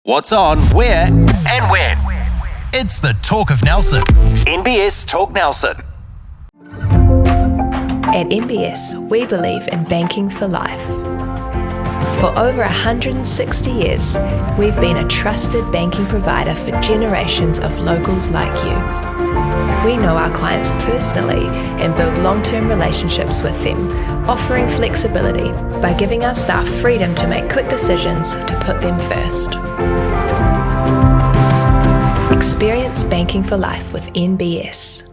What's on, where, and when. It's the Talk of Nelson. NBS Talk Nelson. At NBS, we believe in banking for life. For over 160 years, we've been a trusted banking provider for generations of locals like you. We know our clients personally and build long-term relationships with them, offering flexibility by giving our staff freedom to make quick decisions to put them first. Experience banking for life with NBS.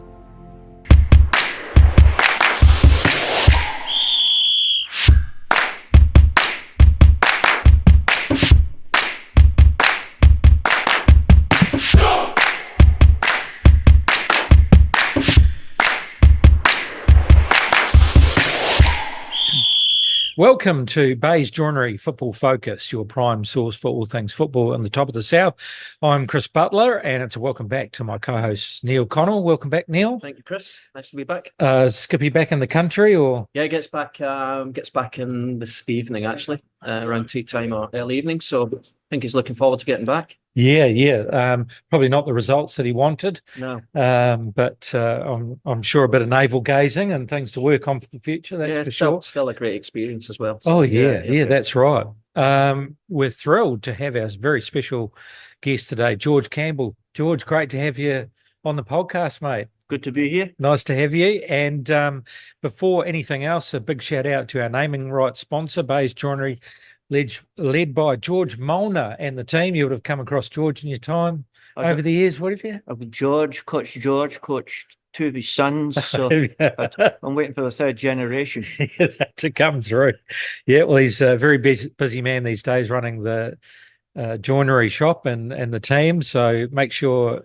Welcome to Bays Joinery Football Focus, your prime source for all things football in the top of the South. I'm Chris Butler, and it's a welcome back to my co-host, Neil Connell. Welcome back, Neil. Thank you, Chris. Nice to be back. Skippy back in the country, or? Yeah, gets back in this evening, actually, around tea time or early evening. So I think he's looking forward to getting back. Yeah. Probably not the results that he wanted. No. But I'm sure a bit of navel gazing and things to work on for the future. That's for sure. Still a great experience as well. So, Oh, yeah, that's right. We're thrilled to have our very special guest today, George Campbell. George, great to have you on the podcast, mate. Good to be here. Nice to have you. And before anything else, a big shout out to our naming rights sponsor, Bays Joinery, led by George Molnar and the team. You would have come across George in your time over the years, what have you? I've coached two of his sons, so I'm waiting for the third generation to come through. Yeah, well, he's a very busy man these days running the joinery shop and the team. So make sure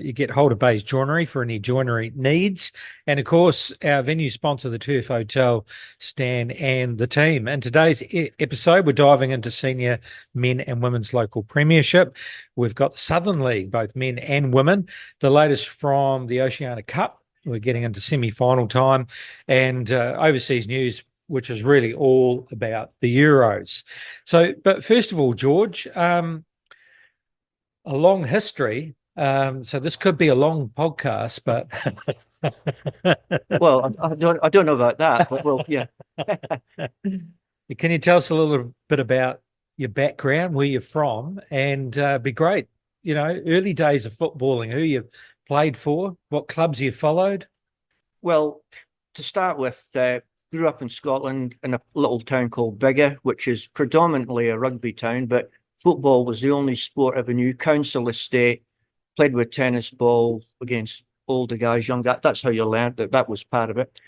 you get hold of Bays Joinery for any joinery needs. And of course, our venue sponsor, the Turf Hotel, Stan and the team. And today's episode, we're diving into senior men and women's local premiership. We've got the Southern League, both men and women, the latest from the Oceania Cup. We're getting into semi-final time, and overseas news, which is really all about the Euros. So, but first of all, George, a long history. So this could be a long podcast, but well, I don't know about that, but well, yeah. Can you tell us a little bit about your background, where you're from, and be great, early days of footballing, who you played for, what clubs you followed? Well, to start with, grew up in Scotland in a little town called Biggar, which is predominantly a rugby town, but football was the only sport I ever knew. Council estate, played with tennis ball against older guys, young guys. That's how you learned that. That was part of it.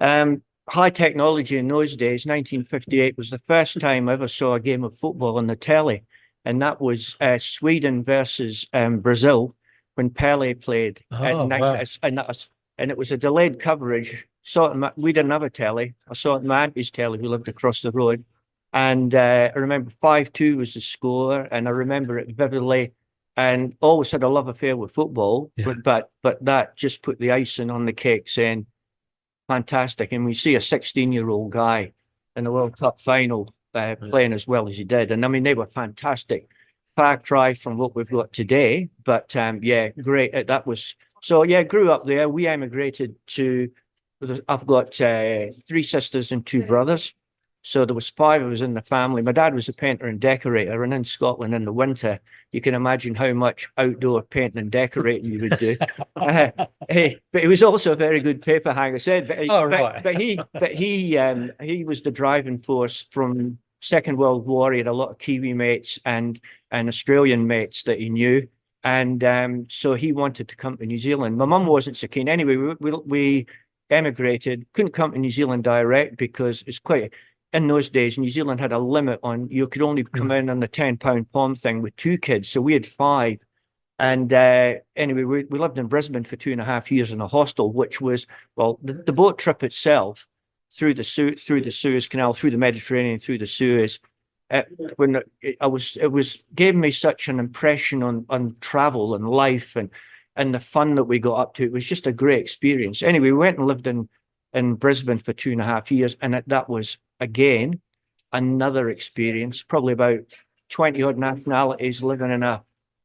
High technology in those days, 1958 was the first time I ever saw a game of football on the telly, and that was Sweden versus Brazil when Pele played. Wow. And it was a delayed coverage. We didn't have a telly. I saw it in my auntie's telly, who lived across the road. And I remember 5-2 was the score, and I remember it vividly. And always had a love affair with football, but that just put the icing on the cake, saying, fantastic. And we see a 16-year-old guy in the World Cup final playing as well as he did. And I mean, they were fantastic. Far cry from what we've got today, but great. That was so. Yeah, grew up there. We emigrated to. I've got 3 sisters and 2 brothers. So there was 5 of us in the family. My dad was a painter and decorator, and in Scotland in the winter, you can imagine how much outdoor painting and decorating you would do. But he was also a very good paper hanger. But he was the driving force from Second World War. He had a lot of Kiwi mates and Australian mates that he knew. And so he wanted to come to New Zealand. My mum wasn't so keen. Anyway, we emigrated, couldn't come to New Zealand direct because it's quite, in those days, New Zealand had a limit on, you could only come in on the £10 pom thing with 2 kids. So we had 5. And anyway, we lived in Brisbane for 2.5 years in a hostel, which was, well, the boat trip itself through the Suez Canal, through the Mediterranean, through the Suez, gave me such an impression on travel and life and the fun that we got up to. It was just a great experience. Anyway, we went and lived in Brisbane for 2.5 years, and that was again another experience. Probably about 20 odd nationalities living in a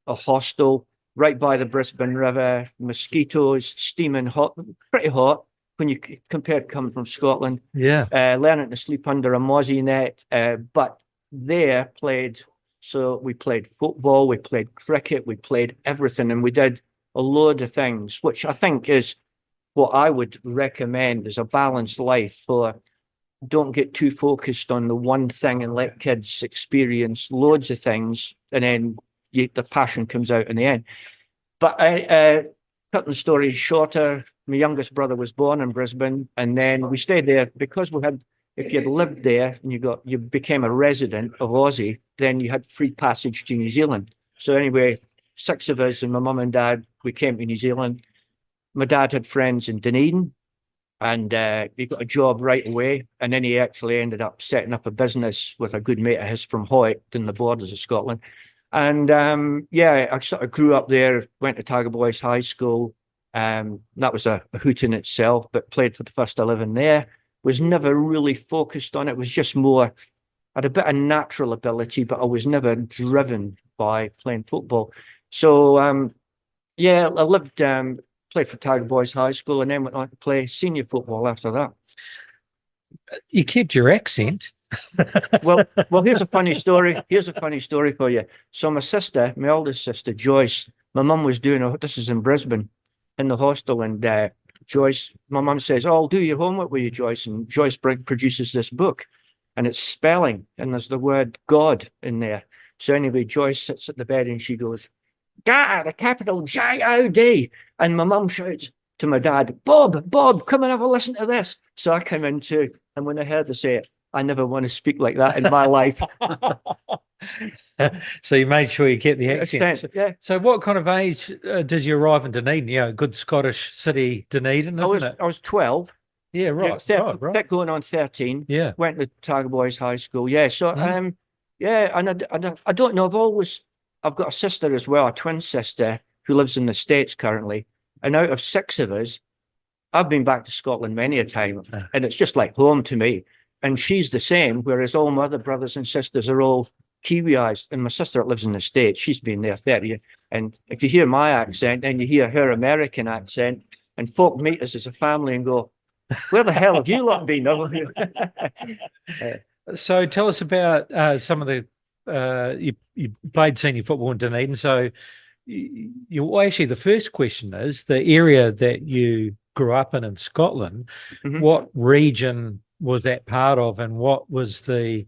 hostel right by the Brisbane River, mosquitoes, steaming hot, pretty hot when you compare coming from Scotland. Yeah. Learning to sleep under a mozzie net, but there so we played football, we played cricket, we played everything, and we did a load of things, which I think is what I would recommend as a balanced life. For don't get too focused on the one thing and let kids experience loads of things, and then the passion comes out in the end. But cutting the story shorter, my youngest brother was born in Brisbane, and then we stayed there because if you'd lived there and you became a resident of Aussie, then you had free passage to New Zealand. So anyway, 6 of us and my mum and dad, we came to New Zealand. My dad had friends in Dunedin, and he got a job right away. And then he actually ended up setting up a business with a good mate of his from Hoyt in the borders of Scotland. And I sort of grew up there, went to Tiger Boys High School. That was a hoot in itself, but played for the first 11 there. Was never really focused on it. It was just more, I had a bit of natural ability, but I was never driven by playing football. So, I lived, played for Tiger Boys High School, and then went on to play senior football after that. You kept your accent. Well, here's a funny story. Here's a funny story for you. So my sister, my oldest sister, Joyce, my mum was this is in Brisbane, in the hostel, and Joyce, my mum says, "Oh, I'll do your homework with you, Joyce." And Joyce produces this book, and it's spelling, and there's the word God in there. So anyway, Joyce sits at the bed and she goes, "God, a capital J-O-D." And my mum shouts to my dad, Bob, come and have a listen to this. So I came in too, and when I heard her say it, I never want to speak like that in my life. So you made sure you get the accent. Yeah. So what kind of age did you arrive in Dunedin? Good Scottish city, Dunedin, isn't it? I was 12. Yeah, right. Right. Going on 13. Yeah. Went to Tiger Boys High School. Yeah. So, and I don't know. I've got a sister as well, a twin sister who lives in the States currently. And out of 6 of us, I've been back to Scotland many a time, and it's just like home to me. And she's the same, whereas all my other brothers and sisters are all Kiwiized. And my sister that lives in the States, she's been there 30 years. And if you hear my accent, then you hear her American accent, and folk meet us as a family and go, "Where the hell have you lot been?" So tell us about some of the, you played senior football in Dunedin. So actually the first question is the area that you grew up in Scotland, what region was that part of, and what was the,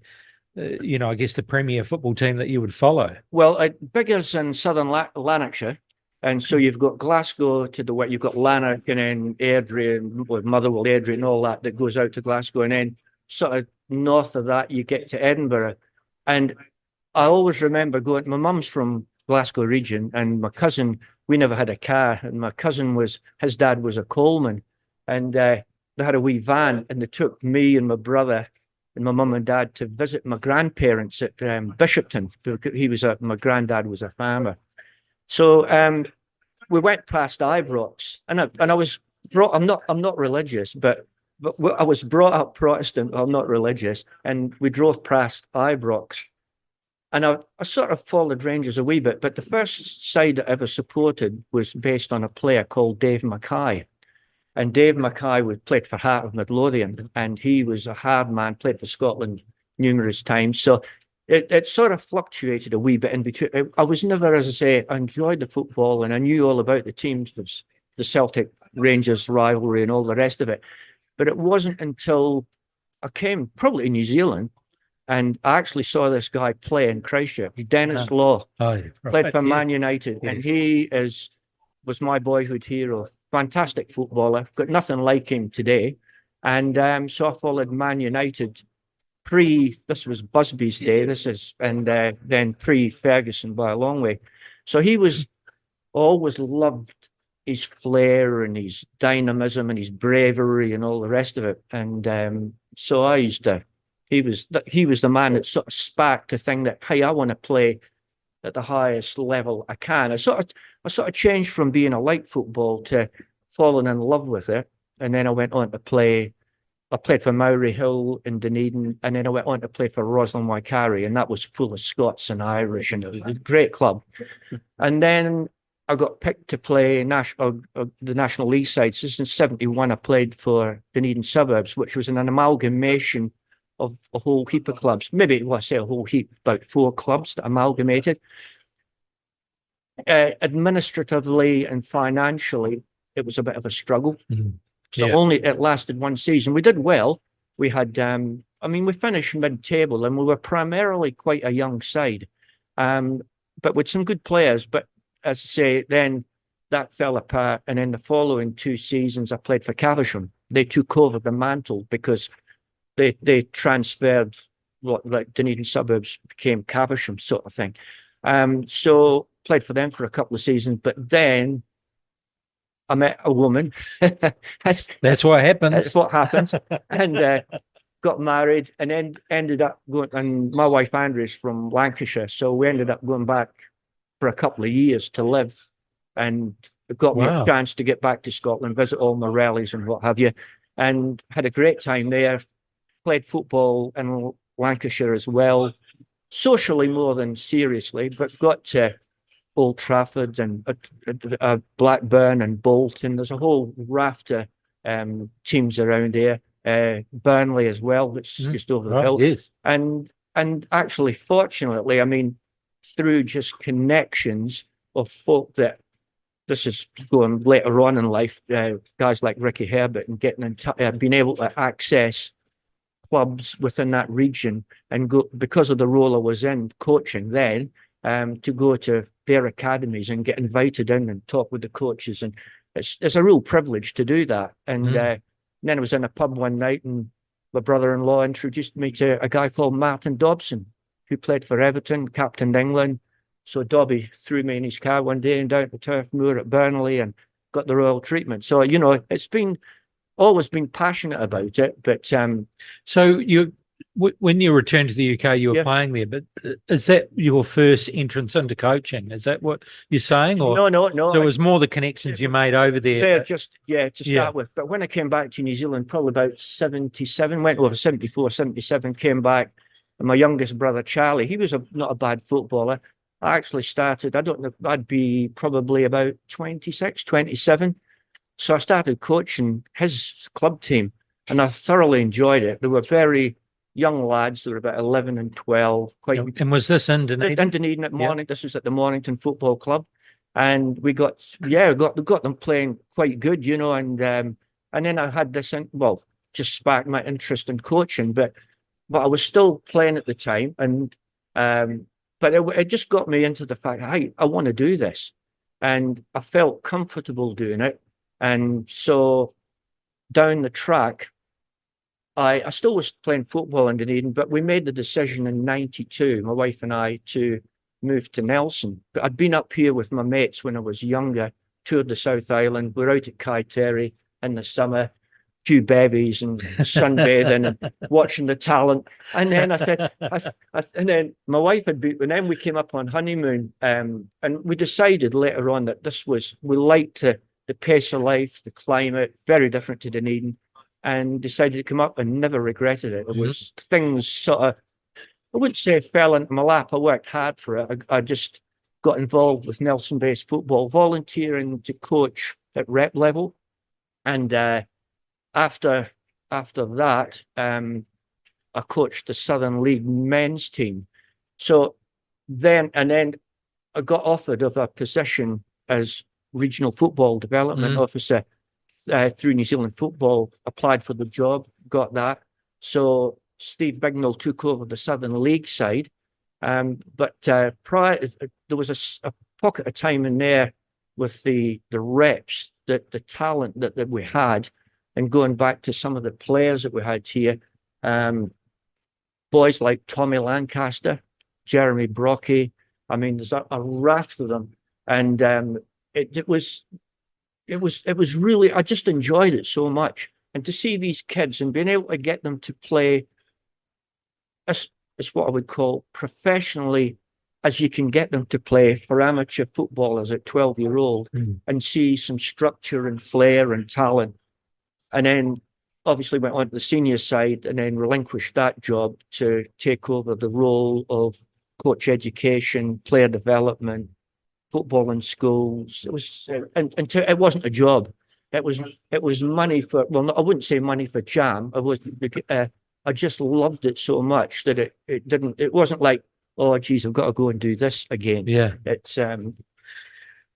I guess the premier football team that you would follow? Well, Biggers in southern Lanarkshire, and so you've got Glasgow to the west, you've got Lanark, and then Airdrie, and Motherwell, Airdrie, and all that goes out to Glasgow, and then sort of north of that you get to Edinburgh. And I always remember going, my mum's from Glasgow region, and my cousin, we never had a car, and my cousin his dad was a coalman, and they had a wee van, and they took me and my brother and my mum and dad to visit my grandparents at Bishopton. My granddad was a farmer. So we went past Ibrox, and I was brought. I'm not religious, but I was brought up Protestant. I'm not religious, and we drove past Ibrox, and I sort of followed Rangers a wee bit. But the first side I ever supported was based on a player called Dave Mackay. And Dave Mackay played for Heart of Midlothian, and he was a hard man, played for Scotland numerous times. So it sort of fluctuated a wee bit in between. I was never, as I say, I enjoyed the football and I knew all about the teams, the Celtic Rangers rivalry and all the rest of it. But it wasn't until I came probably to New Zealand and I actually saw this guy play in Christchurch, Dennis Law, played for Man United, and he was my boyhood hero. Fantastic footballer, got nothing like him today. And so I followed Man United this was Busby's day, then pre-Ferguson by a long way. So he always loved his flair and his dynamism and his bravery and all the rest of it. And so he was the man that sort of sparked the thing that, hey, I want to play at the highest level I can. I sort of changed from being a light football to falling in love with it. And then I went on to play I played for Mowry Hill in Dunedin, and then I went on to play for Roslyn Waikari, and that was full of Scots and Irish, and it was a great club. And then I got picked to play the National League side. So this in 71, I played for Dunedin Suburbs, which was an amalgamation of a whole heap of clubs. Maybe, well, I say a whole heap, about 4 clubs that amalgamated. Administratively and financially, it was a bit of a struggle. So it lasted 1 season. We did well. We had, we finished mid-table, and we were primarily quite a young side, but with some good players. But as I say, then that fell apart. And in the following 2 seasons, I played for Caversham. They took over the mantle because they transferred like Dunedin Suburbs became Caversham sort of thing. So played for them for a couple of seasons, but then I met a woman. That's what happens. That's what happens. And got married, and then ended up going. And my wife Andrea is from Lancashire, so we ended up going back for a couple of years to live, and it got me a chance to get back to Scotland, visit all my rallies and what have you, and had a great time there. Played football in Lancashire as well, socially more than seriously, but got to Old Trafford and Blackburn and Bolton. There's a whole raft of teams around here. Burnley as well, which is just over the hill. Yes. And actually, fortunately, through just connections of folk that this is going later on in life, guys like Ricky Herbert, and getting in being able to access clubs within that region and go, because of the role I was in coaching then, to go to their academies and get invited in and talk with the coaches. And it's a real privilege to do that. And then I was in a pub one night, and my brother-in-law introduced me to a guy called Martin Dobson, who played for Everton, captained England. So Dobby threw me in his car one day and down to Turf Moor at Burnley and got the royal treatment. So, it's always been passionate about it. But so when you returned to the UK, you were playing there, but is that your first entrance into coaching? Is that what you're saying? Or no. So it was more the connections you made over there. To start with. But when I came back to New Zealand, probably about 77, went over 74, 77, came back. And my youngest brother, Charlie, he was not a bad footballer. I actually started, I don't know, I'd be probably about 26, 27. So I started coaching his club team, and I thoroughly enjoyed it. They were very young lads. They were about 11 and 12. And was this in Dunedin? In Dunedin at Morning. This was at the Mornington Football Club. And we got them playing quite good, and then I had this, just sparked my interest in coaching, but I was still playing at the time. And, but it just got me into the fact, hey, I want to do this. And I felt comfortable doing it. And so down the track, I still was playing football in Dunedin, but we made the decision in 92, my wife and I, to move to Nelson. But I'd been up here with my mates when I was younger, toured the South Island. We were out at Kaiteri in the summer, few bevies and sunbathing and watching the talent. And then and then my wife and then we came up on honeymoon, and we decided later on that we liked the pace of life, the climate, very different to Dunedin, and decided to come up and never regretted it. It was things sort of, I wouldn't say fell into my lap. I worked hard for it. I just got involved with Nelson-based football, volunteering to coach at rep level. And after that, I coached the Southern League men's team. So then I got offered of a position as regional football development officer through New Zealand Football, applied for the job, got that. So Steve Bignell took over the Southern League side. But prior, there was a pocket of time in there with the reps, the talent that we had, and going back to some of the players that we had here, boys like Tommy Lancaster, Jeremy Brocky. There's a raft of them, and it was really, I just enjoyed it so much. And to see these kids and being able to get them to play as what I would call professionally as you can get them to play for amateur footballers at 12-year-old, and see some structure and flair and talent. And then obviously went on to the senior side and then relinquished that job to take over the role of coach education, player development, football in schools. It was, it wasn't a job. It was money for, well, I wouldn't say money for jam. I just loved it so much that it wasn't like, oh, geez, I've got to go and do this again. Yeah. It's,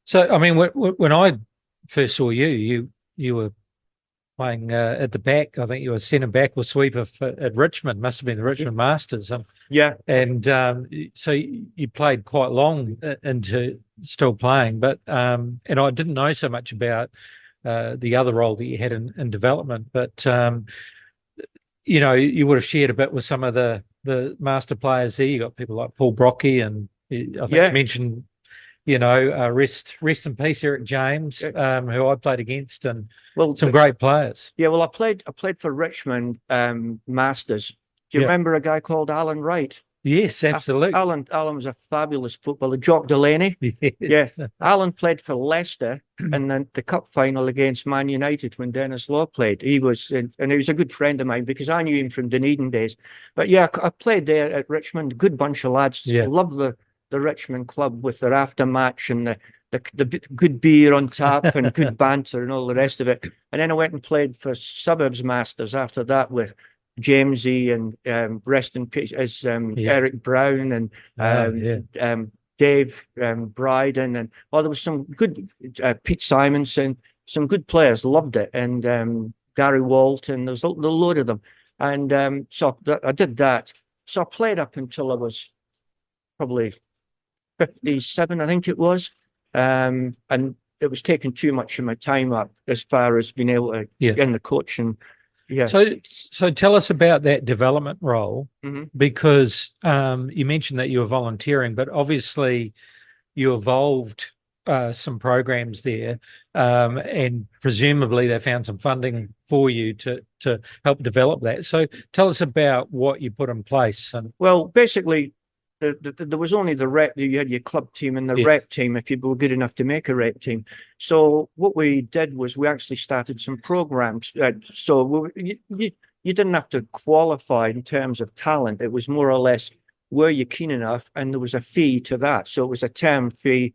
So, I mean, when I first saw you were playing at the back. I think you were centre back or sweeper at Richmond. Must have been the Richmond Masters. yeah. And so you played quite long into still playing, but and I didn't know so much about the other role that you had in development, but you know, you would have shared a bit with some of the master players there. You got people like Paul Brocky, and I think you mentioned, you know, rest in peace, Eric James, who I played against, and some great players. Yeah, well, I played for Richmond Masters. Do you remember a guy called Alan Wright? Yes, absolutely. Alan was a fabulous footballer. Jock Delaney. Yes. Yeah. Alan played for Leicester and then the cup final against Man United when Dennis Law played. He was, and he was a good friend of mine because I knew him from Dunedin days. But yeah, I played there at Richmond. Good bunch of lads. Yeah. Love the Richmond club with their aftermatch and the good beer on tap and good banter and all the rest of it. And then I went and played for Suburbs Masters after that with Jamesy and rest in peace as Eric Brown and Dave Bryden, and there was some good Pete Simonson, some good players. Loved it, and Gary Walton. There was a load of them, and so I did that. So I played up until I was probably 57, I think it was, and it was taking too much of my time up as far as being able to get in the coaching. Yeah. So tell us about that development role, because you mentioned that you were volunteering, but obviously you evolved some programs there, and presumably they found some funding for you to help develop that. So tell us about what you put in place. And well, basically, there was only the rep. You had your club team and the rep team if you were good enough to make a rep team. So what we did was we actually started some programs. So you didn't have to qualify in terms of talent. It was more or less, were you keen enough? And there was a fee to that. So it was a term fee.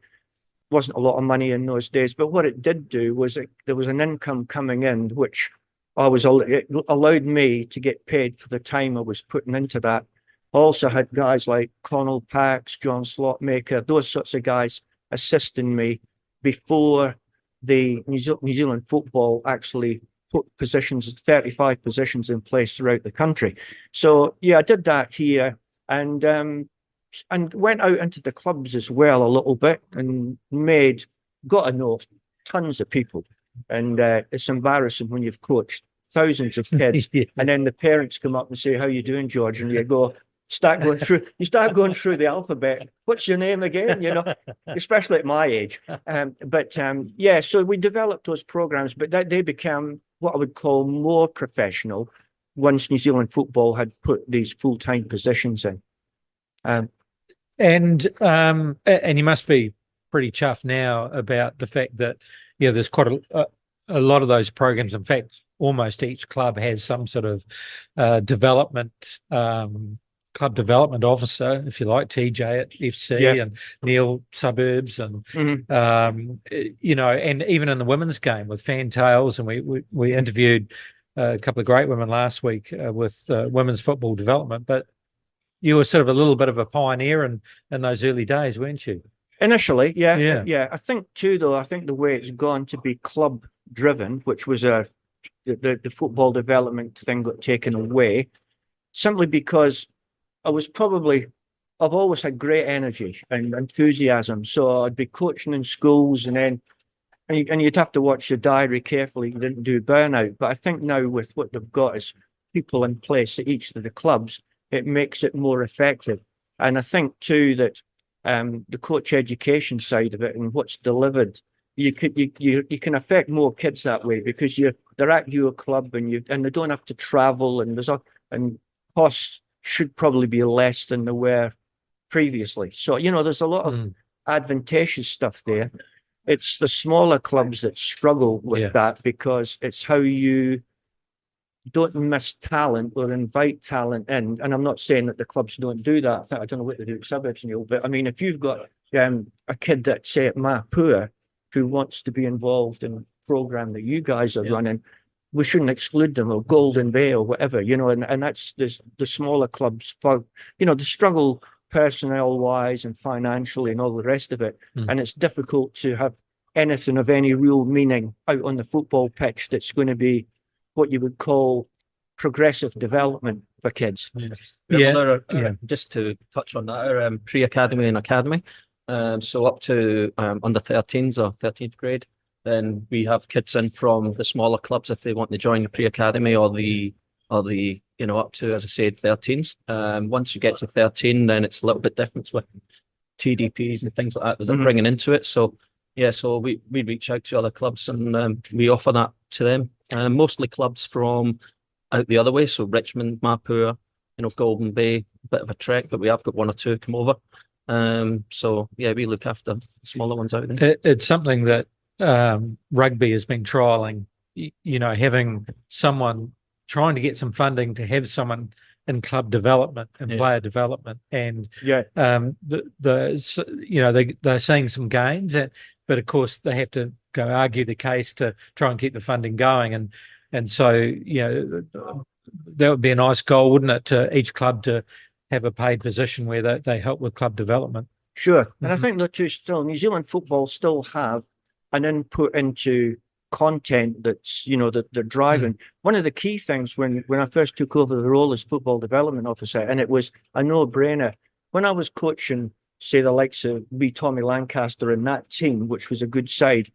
Wasn't a lot of money in those days. But what it did do was there was an income coming in, which it allowed me to get paid for the time I was putting into that. Also had guys like Connell, Pax, John Slotmaker, those sorts of guys assisting me before the New Zealand football actually put 35 positions in place throughout the country. So yeah, I did that here and went out into the clubs as well a little bit and got to know tons of people. And it's embarrassing when you've coached thousands of kids and then the parents come up and say, "How you doing, George?" And you start going through the alphabet. What's your name again? You know, especially at my age. So we developed those programs, but they became what I would call more professional once New Zealand football had put these full-time positions in. And you must be pretty chuffed now about the fact that there's quite a lot of those programs. In fact, almost each club has some sort of club development officer, if you like, TJ at FC and Neil Suburbs, and and even in the women's game with Fantails, and we interviewed a couple of great women last week with women's football development. But you were sort of a little bit of a pioneer in those early days, weren't you? Initially, yeah. I think too, though, the way it's gone to be club driven, which was the football development thing, got taken away simply because I've always had great energy and enthusiasm. So I'd be coaching in schools and you'd have to watch your diary carefully. You didn't do burnout. But I think now with what they've got as people in place at each of the clubs, it makes it more effective. And I think too that the coach education side of it and what's delivered, you can affect more kids that way because they're at your club and they don't have to travel and costs should probably be less than they were previously. So, there's a lot of advantageous stuff there. It's the smaller clubs that struggle with that because it's how you don't miss talent or invite talent in. And I'm not saying that the clubs don't do that. I don't know what they do at suburbs, Neil, but I mean, if you've got a kid that's, say, at Mapua who wants to be involved in a program that you guys are running, we shouldn't exclude them, or Golden Bay or whatever, and that's the smaller clubs for, the struggle personnel wise and financially and all the rest of it. And it's difficult to have anything of any real meaning out on the football pitch that's going to be what you would call progressive development for kids. Just to touch on that, our pre-academy and academy, so up to under 13s or 13th grade, then we have kids in from the smaller clubs if they want to join the pre-academy or the up to, as I said, 13s. Once you get to 13, then it's a little bit different with TDPs and things like that they're bringing into it. So so we reach out to other clubs and we offer that to them. Mostly clubs from out the other way, so Richmond, Mapua, Golden Bay, a bit of a trek, but we have got one or two come over. We look after the smaller ones out there. It's something that rugby has been trialing, having someone trying to get some funding to have someone in club development and player development, and they're seeing some gains, but of course they have to go argue the case to try and keep the funding going, and so that would be a nice goal, wouldn't it, to each club to have a paid position where they help with club development. Sure, and I think that New Zealand football still have an input into content that's that they're driving. One of the key things when I first took over the role as football development officer, and it was a no-brainer when I was coaching, say, the likes of Tommy Lancaster and that team, which was a good side.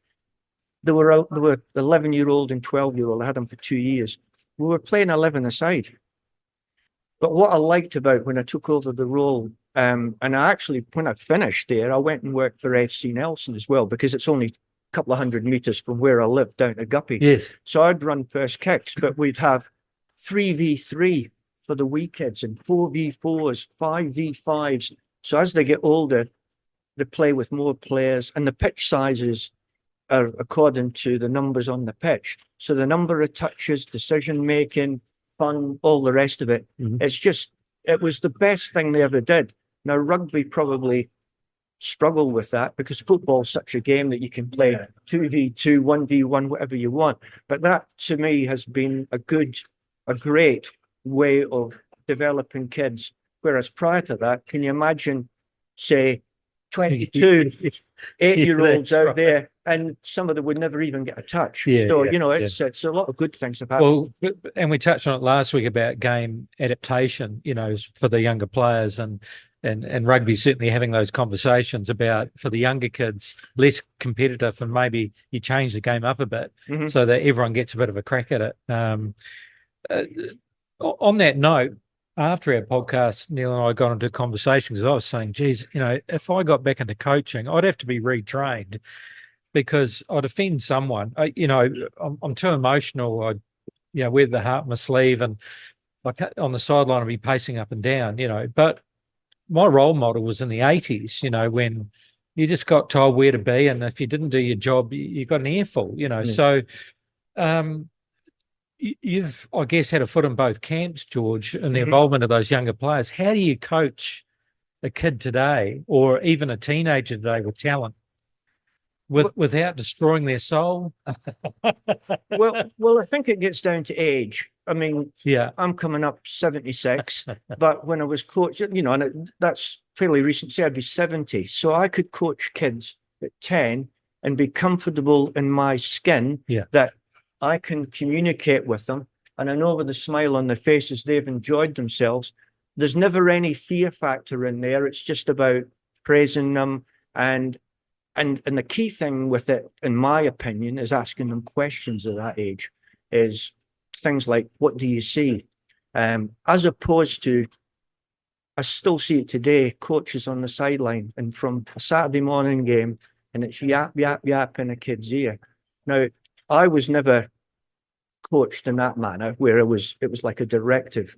They were 11-year-old and 12-year-old. I had them for 2 years. We were playing 11 aside. But what I liked about when I took over the role, and I actually, when I finished there, I went and worked for FC Nelson as well, because it's only couple of 100 meters from where I lived down to Guppy. Yes. So I'd run first kicks, but we'd have 3v3 for the wee kids and 4v4s, 5v5s. So as they get older, they play with more players, and the pitch sizes are according to the numbers on the pitch. So the number of touches, decision making, fun, all the rest of it. It was the best thing they ever did. Now rugby probably struggle with that because football's such a game that you can play 2v2, 1v1, whatever you want. But that to me has been a great way of developing kids. Whereas prior to that, can you imagine, say, 22 8-year-olds out there, and some of them would never even get a touch. It's a lot of good things about. Well, and we touched on it last week about game adaptation, for the younger players, and rugby certainly having those conversations about, for the younger kids, less competitive, and maybe you change the game up a bit so that everyone gets a bit of a crack at it. On that note, after our podcast, Neil and I got into conversations. I was saying, geez, if I got back into coaching, I'd have to be retrained because I'd offend someone. I'm too emotional. I wear the heart in my sleeve, and like on the sideline, I'd be pacing up and down, but my role model was in the 80s, when you just got told where to be, and if you didn't do your job, you got an earful, So you've, I guess, had a foot in both camps, George, in the involvement of those younger players. How do you coach a kid today, or even a teenager today with talent, without destroying their soul? Well, I think it gets down to age. I mean, I'm coming up 76, but when I was coaching, and that's fairly recent, say I'd be 70. So I could coach kids at 10 and be comfortable in my skin that I can communicate with them. And I know with a smile on their faces, they've enjoyed themselves. There's never any fear factor in there. It's just about praising them. And the key thing with it, in my opinion, is asking them questions at that age, is things like, what do you see? As opposed to, I still see it today, coaches on the sideline, and from a Saturday morning game, and it's yap, yap, yap in a kid's ear. Now, I was never coached in that manner, where it was like a directive.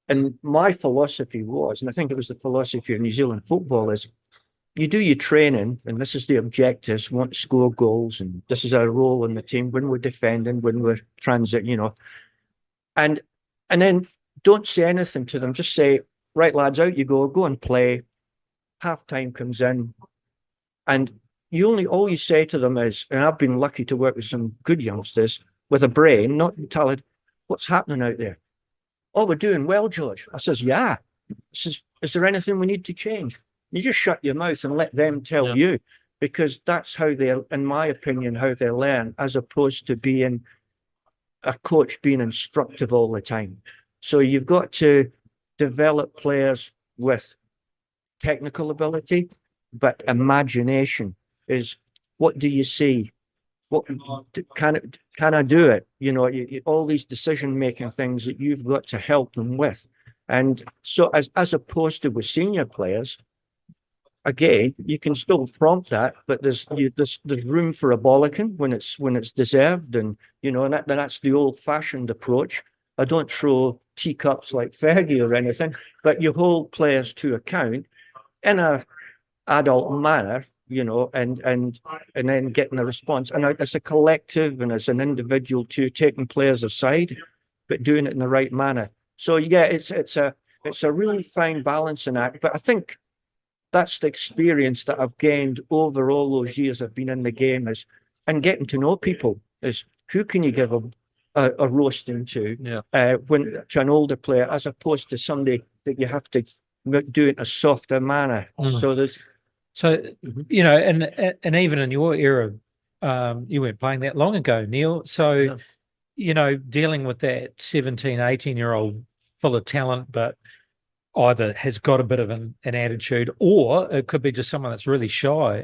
And my philosophy was, and I think it was the philosophy of New Zealand football, is you do your training, and this is the objectives. We want to score goals, and this is our role in the team when we're defending, when we're transit, and then don't say anything to them. Just say, right, lads, out you go and play. Half time comes in, and all you say to them is, and I've been lucky to work with some good youngsters with a brain, not talented. What's happening out there? Oh, we're doing well, George. I says, yeah. I says, is there anything we need to change? You just shut your mouth and let them tell you, because that's how they, in my opinion, how they learn, as opposed to being a coach being instructive all the time. So you've got to develop players with technical ability, but imagination is, what do you see? What can I do it? You know, all these decision-making things that you've got to help them with. And so as opposed to with senior players, again, you can still prompt that, but there's room for a bollocking when it's deserved, and you know, and that's the old-fashioned approach. I don't throw teacups like Fergie or anything, but you hold players to account in a adult manner, you know, and then getting a response. And as a collective and as an individual too, taking players aside, but doing it in the right manner. So yeah, it's a really fine balancing act. But I think that's the experience that I've gained over all those years I've been in the game, is, and getting to know people, is who can you give a roasting to, when to an older player, as opposed to somebody that you have to do it in a softer manner. So you know, and even in your era, you weren't playing that long ago, Neil. So you know, dealing with that 17, 18-year-old full of talent, but either has got a bit of an attitude, or it could be just someone that's really shy.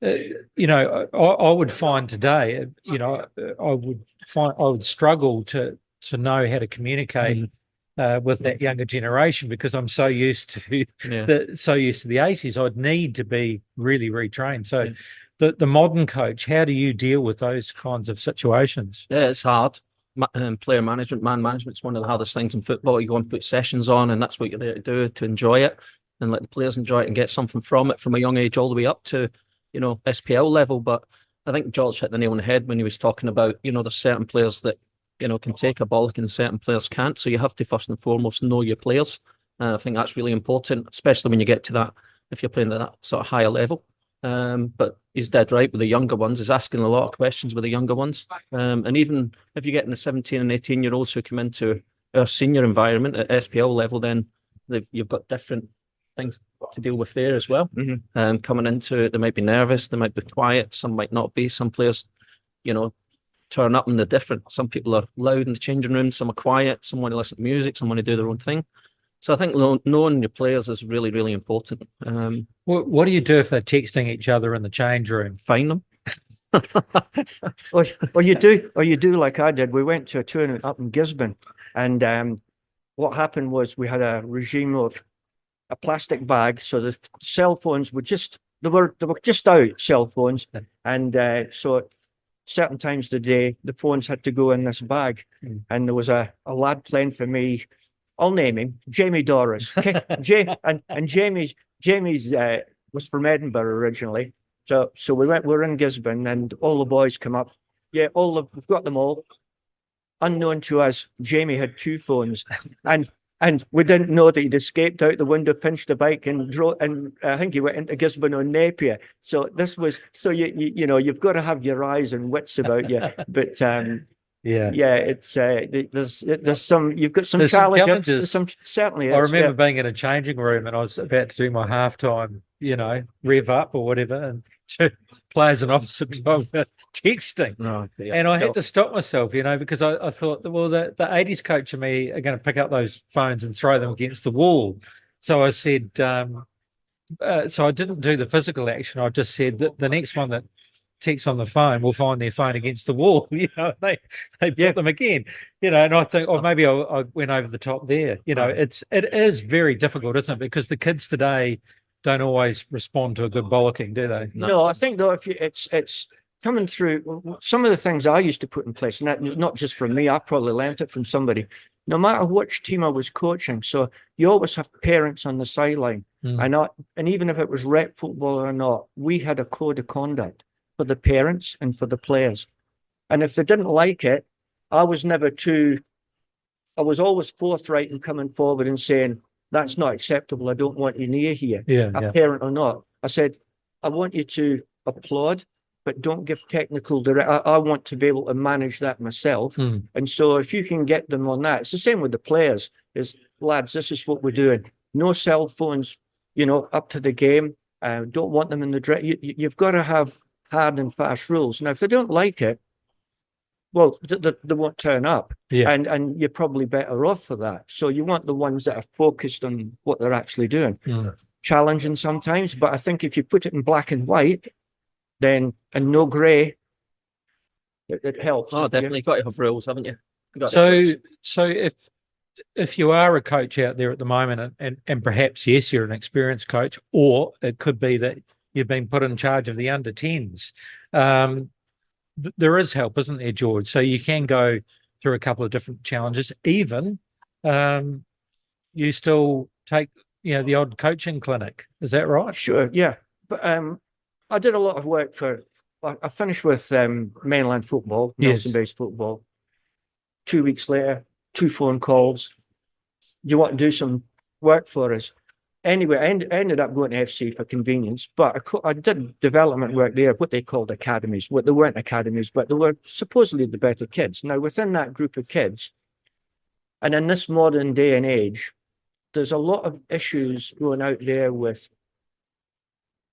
You know, I would find today, you know, I would struggle to know how to communicate with that younger generation, because I'm so used to the 80s. I'd need to be really retrained. So the modern coach, how do you deal with those kinds of situations? Yeah, it's hard. Player management, man management is one of the hardest things in football. You go and put sessions on, and that's what you're there to do, to enjoy it and let the players enjoy it and get something from it from a young age all the way up to, you know, SPL level. But I think George hit the nail on the head when he was talking about, you know, there's certain players that, you know, can take a bollock and certain players can't. So you have to first and foremost know your players. I think that's really important, especially when you get to that, if you're playing at that sort of higher level. But he's dead right with the younger ones. He's asking a lot of questions with the younger ones. And even if you're getting the 17 and 18-year-olds who come into our senior environment at SPL level, then you've got different things to deal with there as well. Coming into it, they might be nervous, they might be quiet, some might not be. Some players, you know, turn up and they're different. Some people are loud in the changing room, some are quiet, some want to listen to music, some want to do their own thing. So I think knowing your players is really, really important. What do you do if they're texting each other in the change room? Find them. or you do like I did. We went to a tournament up in Gisborne, and what happened was we had a regime of a plastic bag, so the cell phones were they were just out, cell phones, and so certain times of the day the phones had to go in this bag, and there was a lad playing for me. I'll name him Jamie Doris. And Jamie's was from Edinburgh originally. So we're in Gisborne, and all the boys come up. Yeah, we've got them all. Unknown to us, Jamie had two phones, and we didn't know that he'd escaped out the window, pinched the bike, and drove. And I think he went into Gisborne on Napier. So you know, you've got to have your eyes and wits about you. But it's there's some, you've got some challenges. Certainly. I remember being in a changing room and I was about to do my halftime, you know, rev up or whatever, and two players in opposite time were texting. And I had to stop myself, you know, because I thought, well, the 80s coach and me are going to pick up those phones and throw them against the wall. So I said, so I didn't do the physical action. I just said that the next one that texts on the phone will find their phone against the wall. You know, they put them again, you know, and I think, maybe I went over the top there. You know, it is very difficult, isn't it? Because the kids today don't always respond to a good bollocking, do they? No, I think though, if it's coming through, some of the things I used to put in place, and that not just from me, I probably learnt it from somebody, no matter which team I was coaching. So you always have parents on the sideline, and even if it was rep football or not, we had a code of conduct for the parents and for the players. And if they didn't like it, I was never too I was always forthright in coming forward and saying, that's not acceptable. I don't want you near here, a parent or not. I said, I want you to applaud, but don't give technical direct. I want to be able to manage that myself. And so if you can get them on that, it's the same with the players, is lads, this is what we're doing. No cell phones, up to the game. Don't want them in the direct. You've got to have hard and fast rules. Now, if they don't like it, well, they won't turn up. And you're probably better off for that. So you want the ones that are focused on what they're actually doing. Challenging sometimes, but I think if you put it in black and white, then, and no grey, it helps. Oh, definitely. Got to have rules, haven't you? So if you are a coach out there at the moment, and perhaps, yes, you're an experienced coach, or it could be that you've been put in charge of the under 10s, there is help, isn't there, George? So you can go through a couple of different challenges. Even you still take, the odd coaching clinic. Is that right? Sure, yeah. But I did a lot of work I finished with mainland football, Nelson-based football. 2 weeks later, 2 phone calls. You want to do some work for us? Anyway, I ended up going to FC for convenience, but I did development work there, what they called academies. They weren't academies, but they were supposedly the better kids. Now, within that group of kids, and in this modern day and age, there's a lot of issues going out there with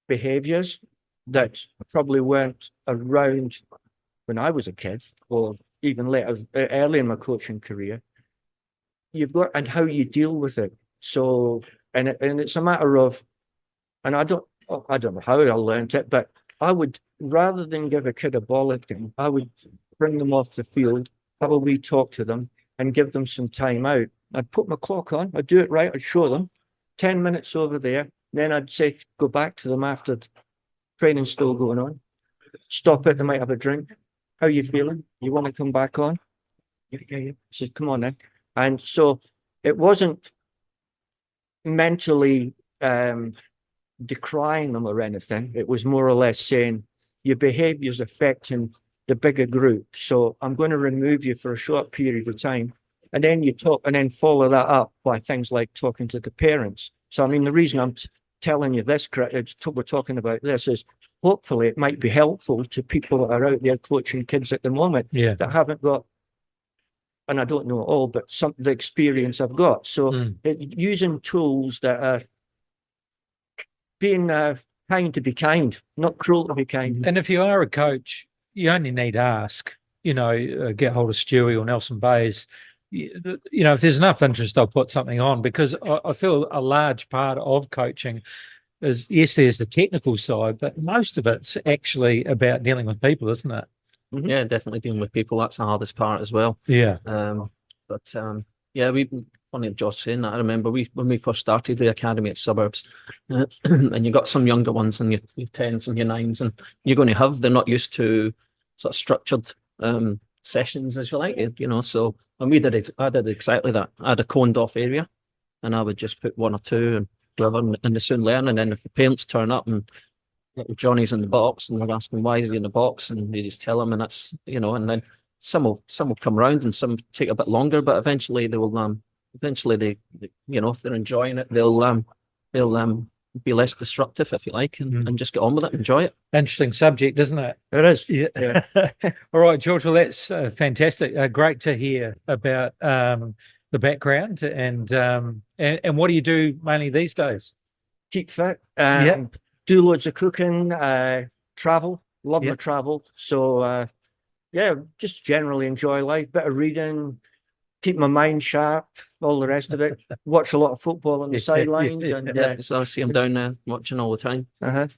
behaviours that probably weren't around when I was a kid, or even later, early in my coaching career. You've got, and how you deal with it. So, and it's a matter of, and I don't know how I learned it, but I would, rather than give a kid a bollocking, I would bring them off the field, have a wee talk to them, and give them some time out. I'd put my clock on, I'd do it right, I'd show them 10 minutes over there. Then I'd say, go back to them after training's still going on. Stop it, they might have a drink. How you feeling? You want to come back on? Yeah. I said, come on then. And so it wasn't mentally decrying them or anything. It was more or less saying, your behaviour's affecting the bigger group. So I'm going to remove you for a short period of time. And then you talk, and then follow that up by things like talking to the parents. So, I mean, the reason I'm telling you this, we're talking about this, is hopefully it might be helpful to people that are out there coaching kids at the moment that haven't got, and I don't know it all, but the experience I've got. So using tools that are being kind to be kind, not cruel to be kind. And if you are a coach, you only need to ask, get hold of Stewie or Nelson Bays. If there's enough interest, I'll put something on, because I feel a large part of coaching is, yes, there's the technical side, but most of it's actually about dealing with people, isn't it? Mm-hmm. Yeah, definitely dealing with people. That's the hardest part as well. Yeah. Funny of Josh saying that. I remember when we first started the academy at Suburbs, and you got some younger ones and your 10s and your 9s, and they're not used to sort of structured sessions, as you like, so, and I did exactly that. I had a coned off area, and I would just put 1 or 2 and whatever, and they soon learn. And then if the parents turn up and little Johnny's in the box and they're asking why is he in the box, and you just tell them, and that's, and then some will come around, and some take a bit longer, but eventually they will if they're enjoying it, they'll be less disruptive, if you like, and just get on with it, enjoy it. Interesting subject, isn't it? It is. Yeah. All right, George. Well, that's fantastic. Great to hear about the background, and what do you do mainly these days? Keep fit. Do loads of cooking. Travel. Love my travel. So just generally enjoy life. Bit of reading. Keep my mind sharp, all the rest of it. Watch a lot of football on the sidelines. And, so I see I'm down there watching all the time. Right.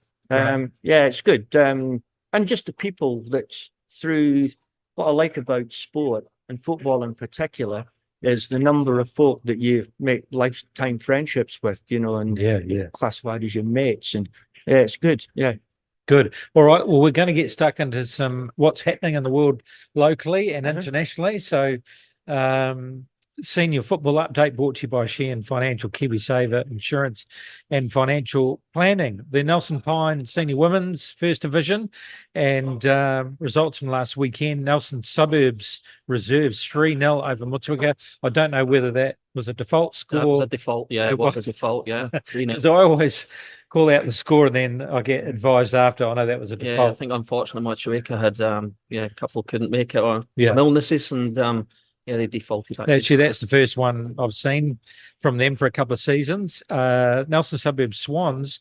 It's good. And just the people that's through, what I like about sport and football in particular is the number of folk that you make lifetime friendships with, and classified as your mates. And it's good. Yeah. Good. All right. Well, we're going to get stuck into some what's happening in the world locally and internationally. So senior football update brought to you by Sheehan Financial, KiwiSaver Insurance and Financial Planning. The Nelson Pine Senior Women's First Division and results from last weekend. Nelson Suburbs Reserves 3-0 over Motueka. I don't know whether that was a default score. That was a default, yeah. It was a default, yeah. 3-0. So I always call out the score and then I get advised after. I know that was a default. Yeah, I think unfortunately Motueka had a couple couldn't make it or Yeah. illnesses and they defaulted. Actually, that's the first one I've seen from them for a couple of seasons. Nelson Suburbs Swans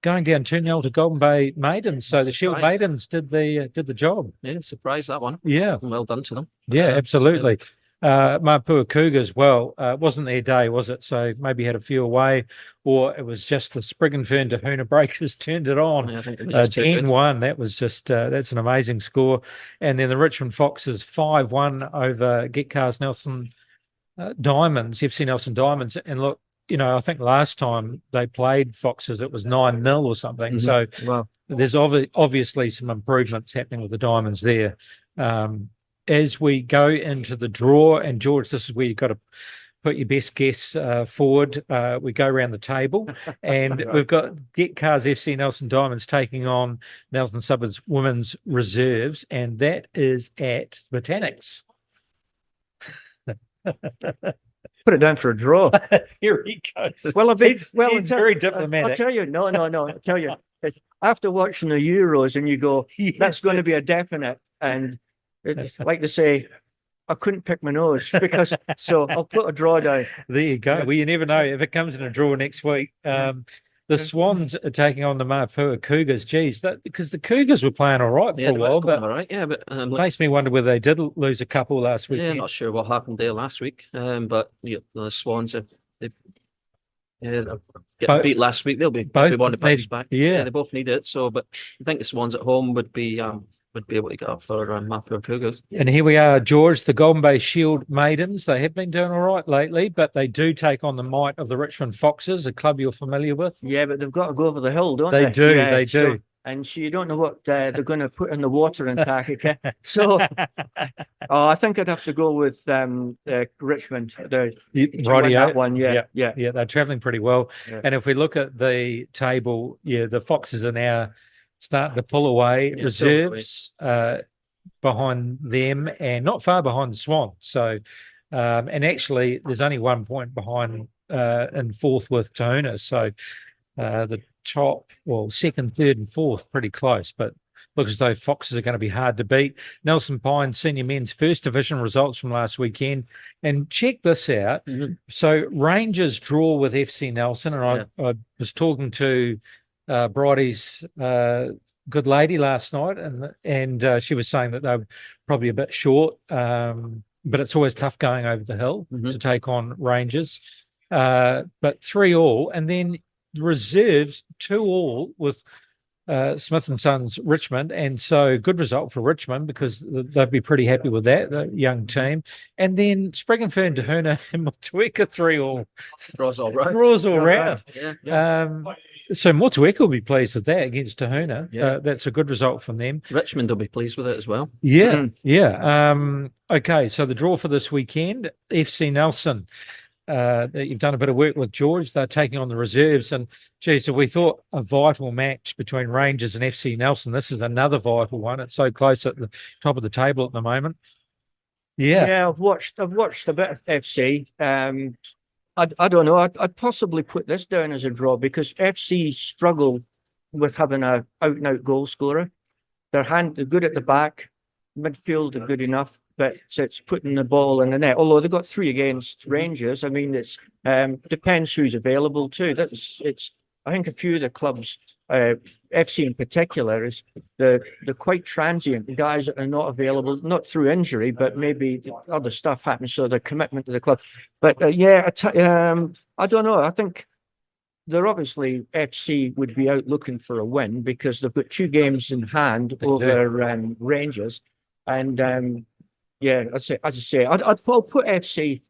going down 2-0 to Golden Bay Maidens. So the Shield Maidens did the job. Yeah, surprise that one. Yeah. Well done to them. Yeah, absolutely. Mapua Cougars, well, it wasn't their day, was it? So maybe had a few away, or it was just the Sprig and Fern Tahuna Breakers turned it on. Yeah, I think it was just too good. 10-1. That was just that's an amazing score. And then the Richmond Foxes 5-1 over Getcars Nelson Diamonds, FC Nelson Diamonds. And look, I think last time they played Foxes, it was 9-0 or something. So there's obviously some improvements happening with the Diamonds there. As we go into the draw, and George, this is where you've got to put your best guess forward. We go around the table, and we've got Getcars FC Nelson Diamonds taking on Nelson Suburbs Women's Reserves, and that is at Botanics. Put it down for a draw. Here he goes. Well, it's very diplomatic. I'll tell you, no. I'll tell you, it's after watching the Euros, and you go, that's going to be a definite, and it's like to say, I couldn't pick my nose because so I'll put a draw down. There you go. Well, you never know if it comes in a draw next week. The Swans are taking on the Mapua Cougars. Geez, because the Cougars were playing all right for a while, but all right, yeah, but makes me wonder whether they did lose a couple last week. Yeah, not sure what happened there last week. But the Swans getting beat last week. They'll be want to bounce back. Yeah, they both need it. So, but I think the Swans at home would be able to get up for Mapua Cougars. And here we are, George, the Golden Bay Shield Maidens. They have been doing all right lately, but they do take on the might of the Richmond Foxes, a club you're familiar with. Yeah, but they've got to go over the hill, don't they? They do, yeah, they do. And so you don't know what they're going to put in the water in Tahiti. So I think I'd have to go with Richmond. Rightio. One, yeah. They're travelling pretty well. Yeah. And if we look at the table, the Foxes are now starting to pull away. Reserves behind them and not far behind the Swans. So, and actually, there's only 1 point behind in fourth with Tahuna. So the top, second, third, and fourth pretty close, but looks as though Foxes are going to be hard to beat. Nelson Pine Senior Men's First Division results from last weekend. And check this out. Mm-hmm. So Rangers draw with FC Nelson, and I was talking to Bridie's good lady last night, and she was saying that they were probably a bit short, but it's always tough going over the hill to take on Rangers. But 3-3, and then Reserves 2-2 with Smith and Sons Richmond, and so good result for Richmond because they'd be pretty happy with that, the young team. And then Sprig and Fern Tahuna and Motueka 3-3. Draws all right. Draws all round. Yeah. So Motueka will be pleased with that against Tahuna. Yeah. That's a good result from them. Richmond will be pleased with it as well. Yeah, okay, so the draw for this weekend, FC Nelson. You've done a bit of work with George. They're taking on the Reserves, and geez, so we thought a vital match between Rangers and FC Nelson. This is another vital one. It's so close at the top of the table at the moment. Yeah, I've watched a bit of FC. I don't know. I'd possibly put this down as a draw because FC struggle with having a out-and-out goal scorer. They're good at the back, midfield are good enough, but it's putting the ball in the net. Although they've got 3 against Rangers, I mean, it's depends who's available too. I think a few of the clubs, FC in particular, is they're quite transient. The guys that are not available, not through injury, but maybe other stuff happens, so their commitment to the club. But I don't know. I think they're obviously FC would be out looking for a win because they've got 2 games in hand over Rangers, and as I say, I'd put FC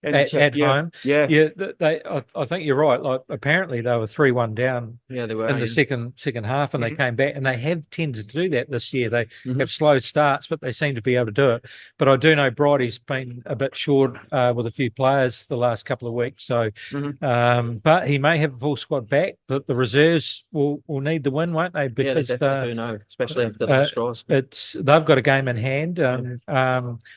And at yeah, home. yeah, Yeah, I think you're right. Like apparently they were 3-1 down Yeah, they were in the second half, and they came back, and they have tended to do that this year. They have slow starts, but they seem to be able to do it. But I do know Bridie's been a bit short with a few players the last couple of weeks, so but he may have a full squad back. But the reserves will need the win, won't they? Because yeah, they definitely do now, especially after the straws. they've got a game in hand.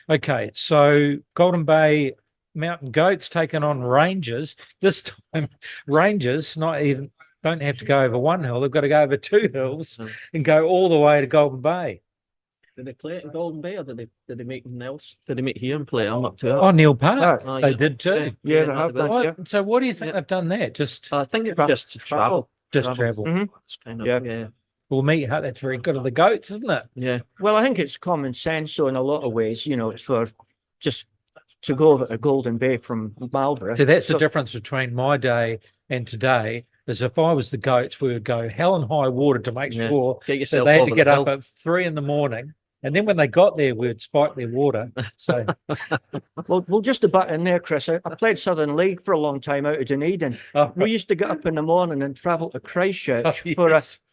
Okay, so Golden Bay Mountain Goats taking on Rangers. This time, Rangers don't have to go over one hill; they've got to go over two hills and go all the way to Golden Bay. Did they play it in Golden Bay, or did they make Nels? Did they make here and play? I'm up to it. Oh, Neil Park, Oh, they yeah. did too. yeah, they have done, yeah. So, what do you think they've done there? Just I think it's just to travel. travel. Mhm. It's kind of, Yeah. yeah. Well, that's very good of the Goats, isn't it? Yeah. Well, I think it's common sense. So in a lot of ways, it's for just to go over to Golden Bay from Marlborough. So that's the difference between my day and today. Is if I was the Goats, we would go hell and high water to make Yeah. sure Get that yourself they had over to get the up hill. at 3 a.m, and then when they got there, we'd spike their water. So Well, just about in there, Chris. I played Southern League for a long time out of Dunedin. We used to get up in the morning and travel to Christchurch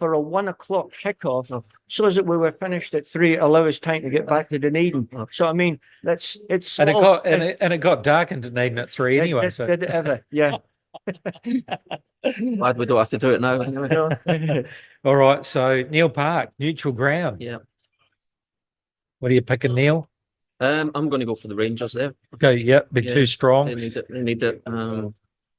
for a 1 o'clock kickoff, so as that we were finished at 3, allow us time to get back to Dunedin. So I mean, it's and small. it got dark in Dunedin at 3 anyway. Did it ever? Yeah. Glad we don't have to do it now. All right. So Neil Park, neutral ground. Yeah. What are you picking, Neil? I'm going to go for the Rangers there. Go. Yep. Be too strong. They need it. They need it.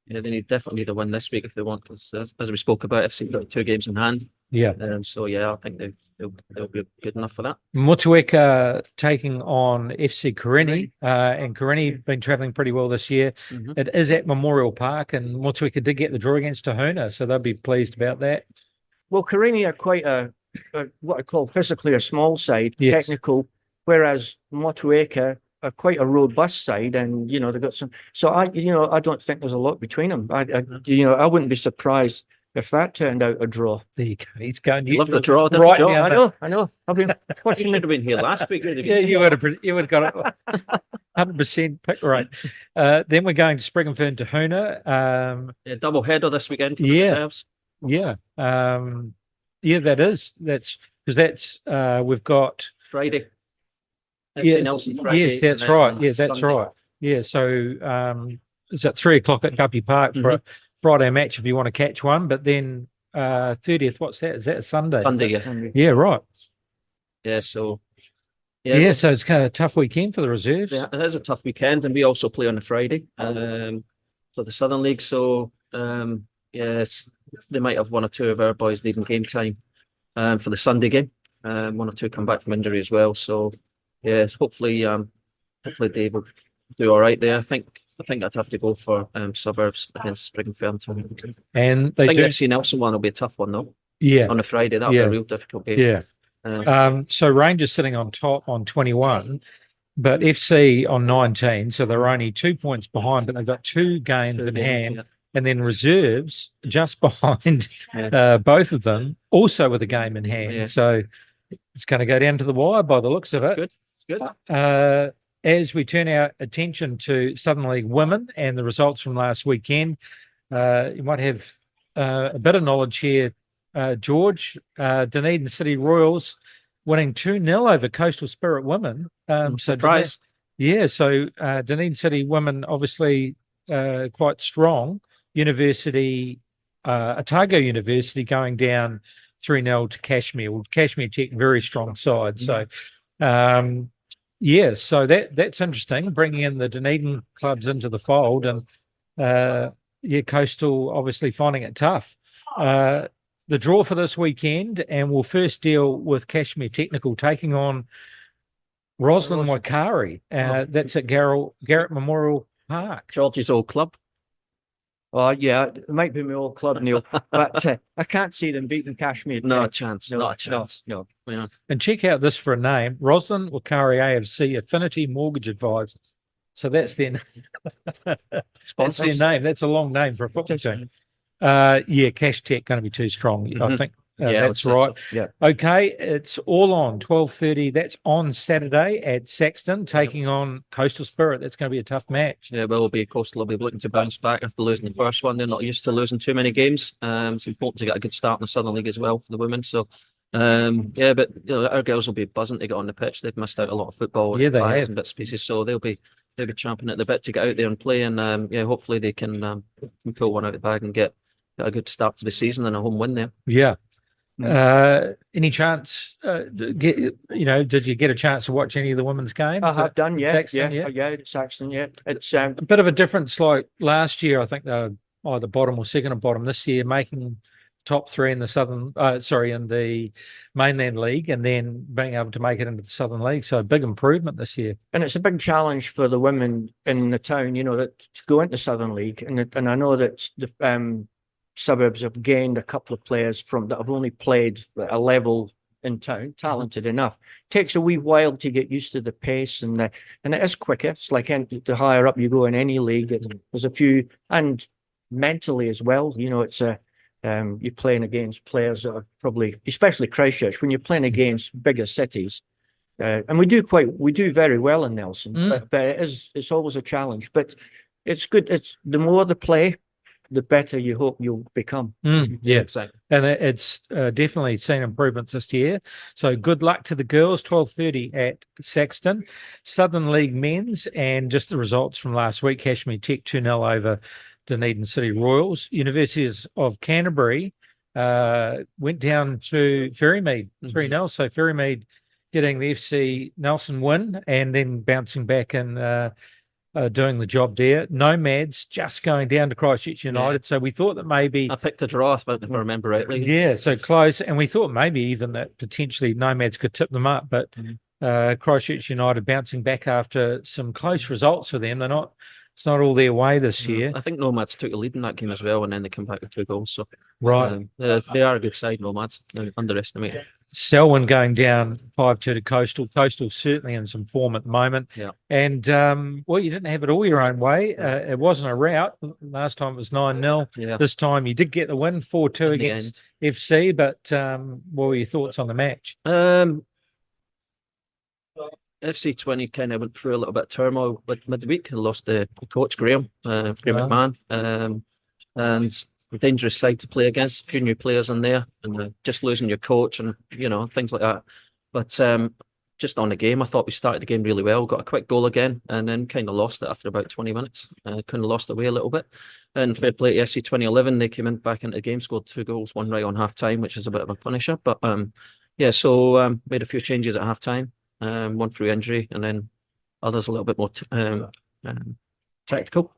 Yeah, they definitely need a win this week if they want. Because as we spoke about, FC got 2 games in hand. Yeah. So yeah, I think they'll be good enough for that. Motueka taking on FC Karenni, and Karenni been travelling pretty well this year. It is at Memorial Park, and Motueka did get the draw against Tahuna, so they'll be pleased about that. Well, Karini are quite a what I call physically a small side, Yes. technical, whereas Motueka are quite a robust side, and they've got some. So I don't think there's a lot between them. I wouldn't be surprised if that turned out a draw. There you go. He's going. Love the draw, didn't right you? now. I know. I've been He watching should have been here last week. Yeah, you would have got it 100% pick rate. Then we're going to Spring and Fern Tahuna. Yeah, double header this weekend for the Yeah. reserves. Yeah. That's we've got Friday. Yeah, Nelson Friday. yes, that's and then right. Yeah, that's Sunday. right. Yeah, so it's at 3 o'clock at Guppy Park for a Friday match if you want to catch one. But then 30th, what's that? Is that a Sunday? Sunday, yeah. Yeah, right. Yeah, so Yeah, so it's kind of a tough weekend for the reserves. yeah, it is a tough weekend, and we also play on a Friday for the Southern League. So yes, they might have 1 or 2 of our boys needing game time for the Sunday game. 1 or 2 come back from injury as well. So yes, hopefully Dave will do all right there. I think I'd have to go for Suburbs against Spring and Fern. And I they think do, FC Nelson one will be a tough one though. yeah, On a Friday, that'll be a real difficult game. yeah. Uh, So Rangers sitting on top on 21, but FC on 19, so they're only 2 points behind, but they've got 2 games in hand. yeah. And then reserves just behind Yeah. both of them, also with a game in hand. Yeah. So it's going to go down to the wire by the looks of it. Good. Good. As we turn our attention to Southern League women and the results from last weekend, you might have a bit of knowledge here, George. Dunedin City Royals winning 2-0 over Coastal Spirit Women. Surprise. So Dunedin City women obviously quite strong. University, Otago University going down 3-0 to Kashmir. Well, Kashmir Tech, very strong side. So, so that's interesting, bringing in the Dunedin clubs into the fold. And, Coastal obviously finding it tough. The draw for this weekend, and we'll first deal with Kashmir Technical taking on Roslyn Waikari. That's at Garrett Memorial Park. George's old club. Oh yeah, it might be my old club, Neil, but I can't see them beating Kashmir. Not a chance. Not a chance. No. Yeah. And check out this for a name, Roslyn Waikari AFC Affinity Mortgage Advisors. So that's their name. That's their name. That's a long name for a football team. Cash Tech going to be too strong. I think That's it. right. Yeah. Okay, it's all on 12:30. That's on Saturday at Saxton, taking on Coastal Spirit. That's going to be a tough match. Yeah, well, Coastal will be looking to bounce back after losing the first one. They're not used to losing too many games. It's important to get a good start in the Southern League as well for the women. So, but our girls will be buzzing to get on the pitch. They've missed out a lot of football, Yeah, they have. and bits and pieces. So they'll be champing at the bit to get out there and play. And hopefully they can pull one out of the bag and get a good start to the season and a home win there. Yeah. Any chance? Did you get a chance to watch any of the women's games? I have done, yeah, Saxton, at Saxton, yeah. It's a bit of a difference. Like last year, I think they were either bottom or second or bottom. This year, making top three in the in the mainland league, and then being able to make it into the Southern League. So a big improvement this year. and it's a big challenge for the women in the town, that to go into Southern League, and I know that the suburbs have gained a couple of players that have only played at a level in town, talented enough. Takes a wee while to get used to the pace, and it is quicker. It's like the higher up you go in any league, there's a few, and mentally as well. It's you're playing against players that are probably, especially Christchurch, when you're playing against bigger cities. And we do very well in Nelson, but it's always a challenge. But it's good. It's the more the play, the better you hope you'll become. Yeah, exactly. And it's definitely seen improvements this year. So good luck to the girls. 12:30 at Saxton. Southern League men's, and just the results from last week: Cashmere Tech 2-0 over Dunedin City Royals. Universities of Canterbury went down to Ferrymead 3-0. So Ferrymead getting the FC Nelson win and then bouncing back and doing the job there. Nomads just going down to Christchurch United. Yeah. So we thought that maybe I picked a draw, if I remember rightly. Yeah, so close. And we thought maybe even that potentially Nomads could tip them up, but Christchurch United bouncing back after some close results for them. It's not all their way this year. I think Nomads took the lead in that game as well, and then they came back with 2 goals. So Right. they are a good side, Nomads. Don't underestimate it. Selwyn going down 5-2 to Coastal. Coastal certainly in some form at the moment. Yeah. And, you didn't have it all your own way. It wasn't a rout. Last time it was 9-0. Yeah. This time you did get the win, 4-2 against FC. But what were your thoughts on the match? FC 20 kind of went through a little bit of turmoil with midweek and lost the coach, Graham McMahon. And a dangerous side to play against, a few new players in there, and just losing your coach and things like that. But just on the game, I thought we started the game really well, got a quick goal again, and then kind of lost it after about 20 minutes. Kind of lost away a little bit. And fair play to FC 2011, they came back into the game, scored 2 goals, one right on half time, which is a bit of a punisher. But so made a few changes at half time, one through injury, and then others a little bit more tactical.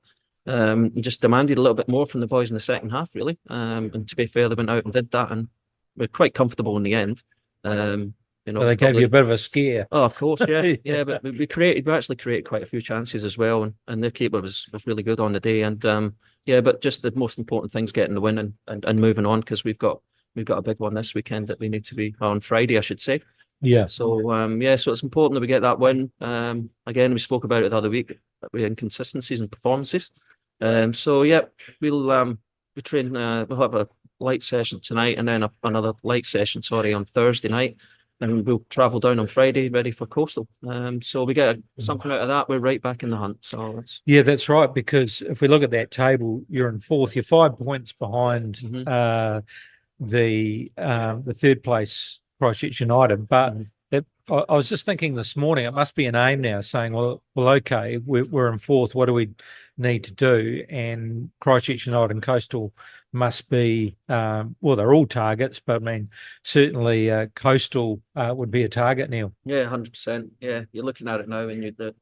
Just demanded a little bit more from the boys in the second half, really. And to be fair, they went out and did that, and we're quite comfortable in the end. They gave you a bit of a scare. Oh, of course, yeah, yeah. But we actually created quite a few chances as well, and their keeper was really good on the day. And but just the most important thing's getting the win and moving on, because we've got a big one this weekend that we need to be on Friday, I should say. Yeah. So so it's important that we get that win. Again, we spoke about it the other week, we inconsistencies in performances. We'll train. We'll have a light session tonight, and then another light session, on Thursday night, and we'll travel down on Friday, ready for Coastal. So we get something out of that, we're right back in the hunt. So that's right. Because if we look at that table, you're in fourth. You're 5 points behind the third place Christchurch United. But I was just thinking this morning, it must be an aim now, saying, well, okay, we're in fourth. What do we need to do? And Christchurch United and Coastal must be, they're all targets, but I mean, certainly Coastal would be a target now. Yeah, 100%. Yeah, you're looking at it now, and you're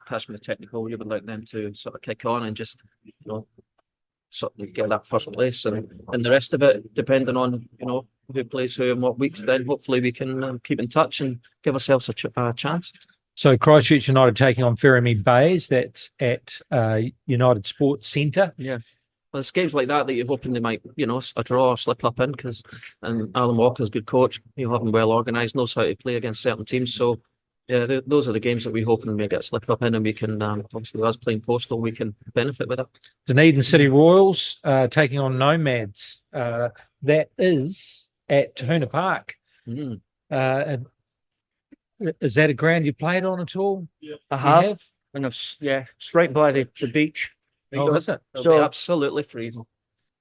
passionate with technical. You would like them to sort of kick on and just, sort of get that first place, and the rest of it, depending on who plays who and what weeks. Then hopefully we can keep in touch and give ourselves a chance. So Christchurch United taking on Ferrymead Bays. That's at United Sports Centre. Yeah. Well, it's games like that you're hoping they might, a draw or slip up in, because Alan Walker's a good coach. He'll have them well organised, knows how to play against certain teams. So, yeah, those are the games that we hope we get slip up in, and we can, obviously, us playing Coastal, we can benefit with it. Dunedin City Royals taking on Nomads. That is at Tahuna Park. Mm. And is that a ground you played on at all? I You have. And it's right by the beach. Oh, is it? It'll So- be absolutely freezing.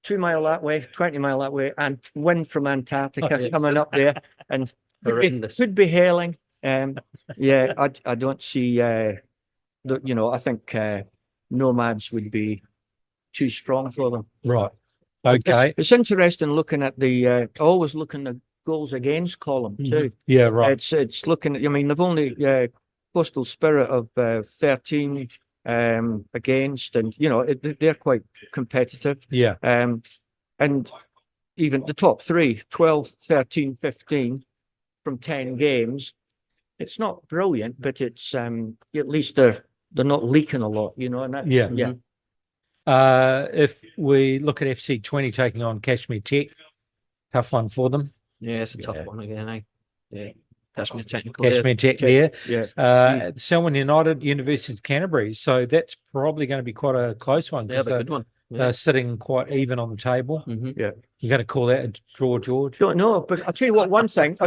2 mile that way, 20 mile that way, and wind from Antarctica Oh, yeah. coming up there, and Horrendous. could be hailing. I don't see. I think nomads would be too strong for them. Right. Okay. It's interesting looking at the always looking at goals against column too. Yeah, right. It's looking at. I mean, they've only Coastal Spirit of 13 against, and they're quite competitive. Yeah. And even the top three, 12, 13, 15 from 10 games, it's not brilliant, but it's at least they're not leaking a lot, and that, Yeah. yeah. If we look at FC20 taking on Kashmir Tech, tough one for them. Yeah, it's a tough one again, eh? Yeah. Kashmir technical. Kashmir Tech there. Yeah. Selwyn United, University of Canterbury. So that's probably going to be quite a close one. Yeah, 'Cause but good one. they're sitting quite even on the table. Mm-hmm. You got to call that a draw, George? Don't know, but I'll tell you what, one thing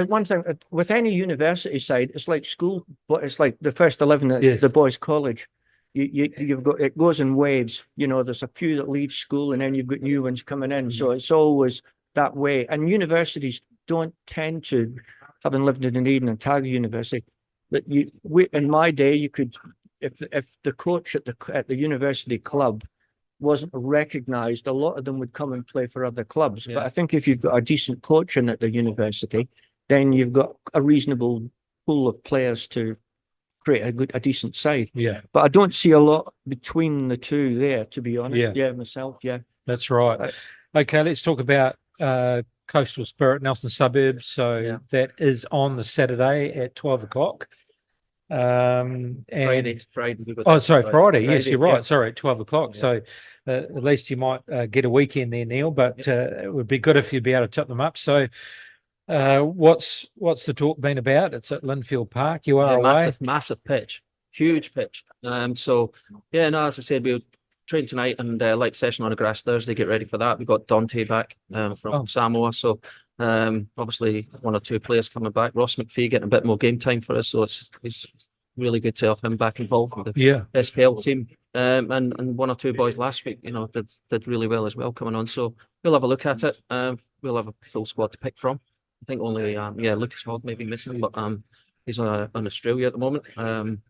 with any university side, it's like school, but it's like the first 11 at Yes. the boys' college. You've got, it goes in waves, there's a few that leave school and then you've got new ones coming in. So it's always that way. And universities don't tend to, having lived in Dunedin and Taggart University, that in my day, you could, if the coach at the university club wasn't recognised, a lot of them would come and play for other clubs. Yeah. But I think if you've got a decent coaching at the university, then you've got a reasonable pool of players to create a decent side. Yeah, But I don't see a lot between the two there, to be honest. Yeah. Myself, yeah. that's right. Okay, let's talk about Coastal Spirit, Nelson Suburbs. So that is on the Saturday at 12 o'clock. And Friday. Friday. Yes, you're right. yeah. Sorry, at 12 o'clock. Yeah. So at least you might get a weekend there, Neil, but it would be good if you'd be able to tip them up. So what's the talk been about? It's at Linfield Park. You are away. Massive pitch, huge pitch. As I said, we'll train tonight and light session on a grass Thursday. Get ready for that. We got Dante back from Samoa, so obviously one or two players coming back. Ross McPhee getting a bit more game time for us, so it's really good to have him back involved with the SPL team. And one or two boys last week, did really well as well coming on. So we'll have a look at it. We'll have a full squad to pick from. I think only Lucas Hogg may be missing, but he's on Australia at the moment.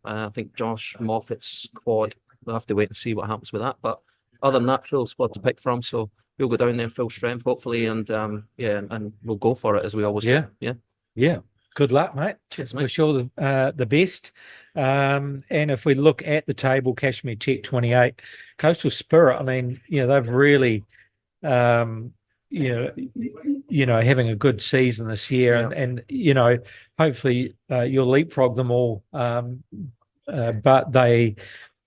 I think Josh Moffat's quad. We'll have to wait and see what happens with that. But other than that, full squad to pick from. So we'll go down there full strength, hopefully, and we'll go for it as we always do. Yeah. Good luck, mate. Cheers, mate. Wish you all the best. And if we look at the table, Kashmir Tech 28, Coastal Spirit. I mean, they've really, having a good season this year, and hopefully you'll leapfrog them all. But they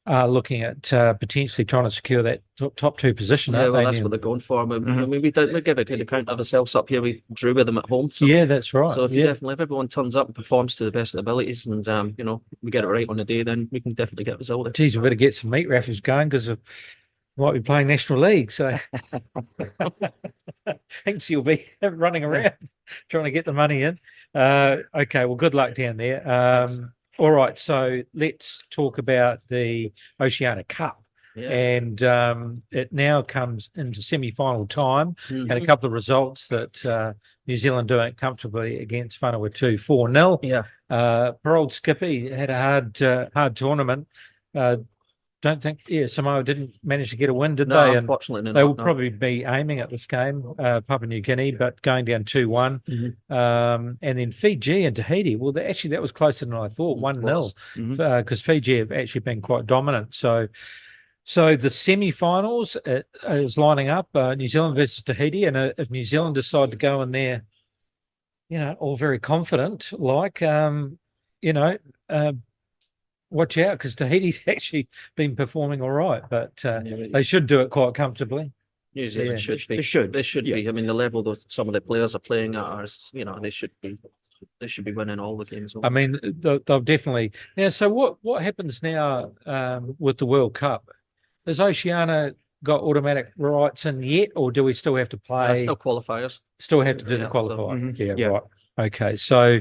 are looking at potentially trying to secure that top two position. Yeah, aren't well, they, that's Neil? what they're going for. I mean, we give a good account of ourselves up here. We drew with them at home. So, Yeah, that's right. So if everyone turns up and performs to the best of their abilities, and we get it right on the day, then we can definitely get a result there. Geez, we better get some meat raffles going because we might be playing National League. So thanks, you'll be running around trying to get the money in. Okay, well, good luck down there. All right, so let's talk about the Oceania Cup. Yeah. And it now comes into semi-final time. Had a couple of results that New Zealand doing it comfortably against Vanuatu 4-0. Yeah. Poor old Skippy had a hard tournament. Don't think Samoa didn't manage to get a win, did No, they? And unfortunately, they will probably be aiming at this game, Papua New Guinea, but going down 2-1. And then Fiji and Tahiti. Well, that was closer than I thought, 1-0, because Fiji have actually been quite dominant. So the semi-finals is lining up, New Zealand versus Tahiti, and if New Zealand decide to go in there, all very confident, watch out, because Tahiti's actually been performing all right, but they should do it quite comfortably. New Zealand should be. They should be. I mean, the level that some of the players are playing at are, they should be. They should be winning all the games. I mean, they'll definitely. Now, so what happens now with the World Cup? Is Oceania got automatic rights in yet, or do we still have to play? Still qualifiers. Still have to do the Yeah, qualifier. Mhm. Yeah, Yeah. right. Okay, so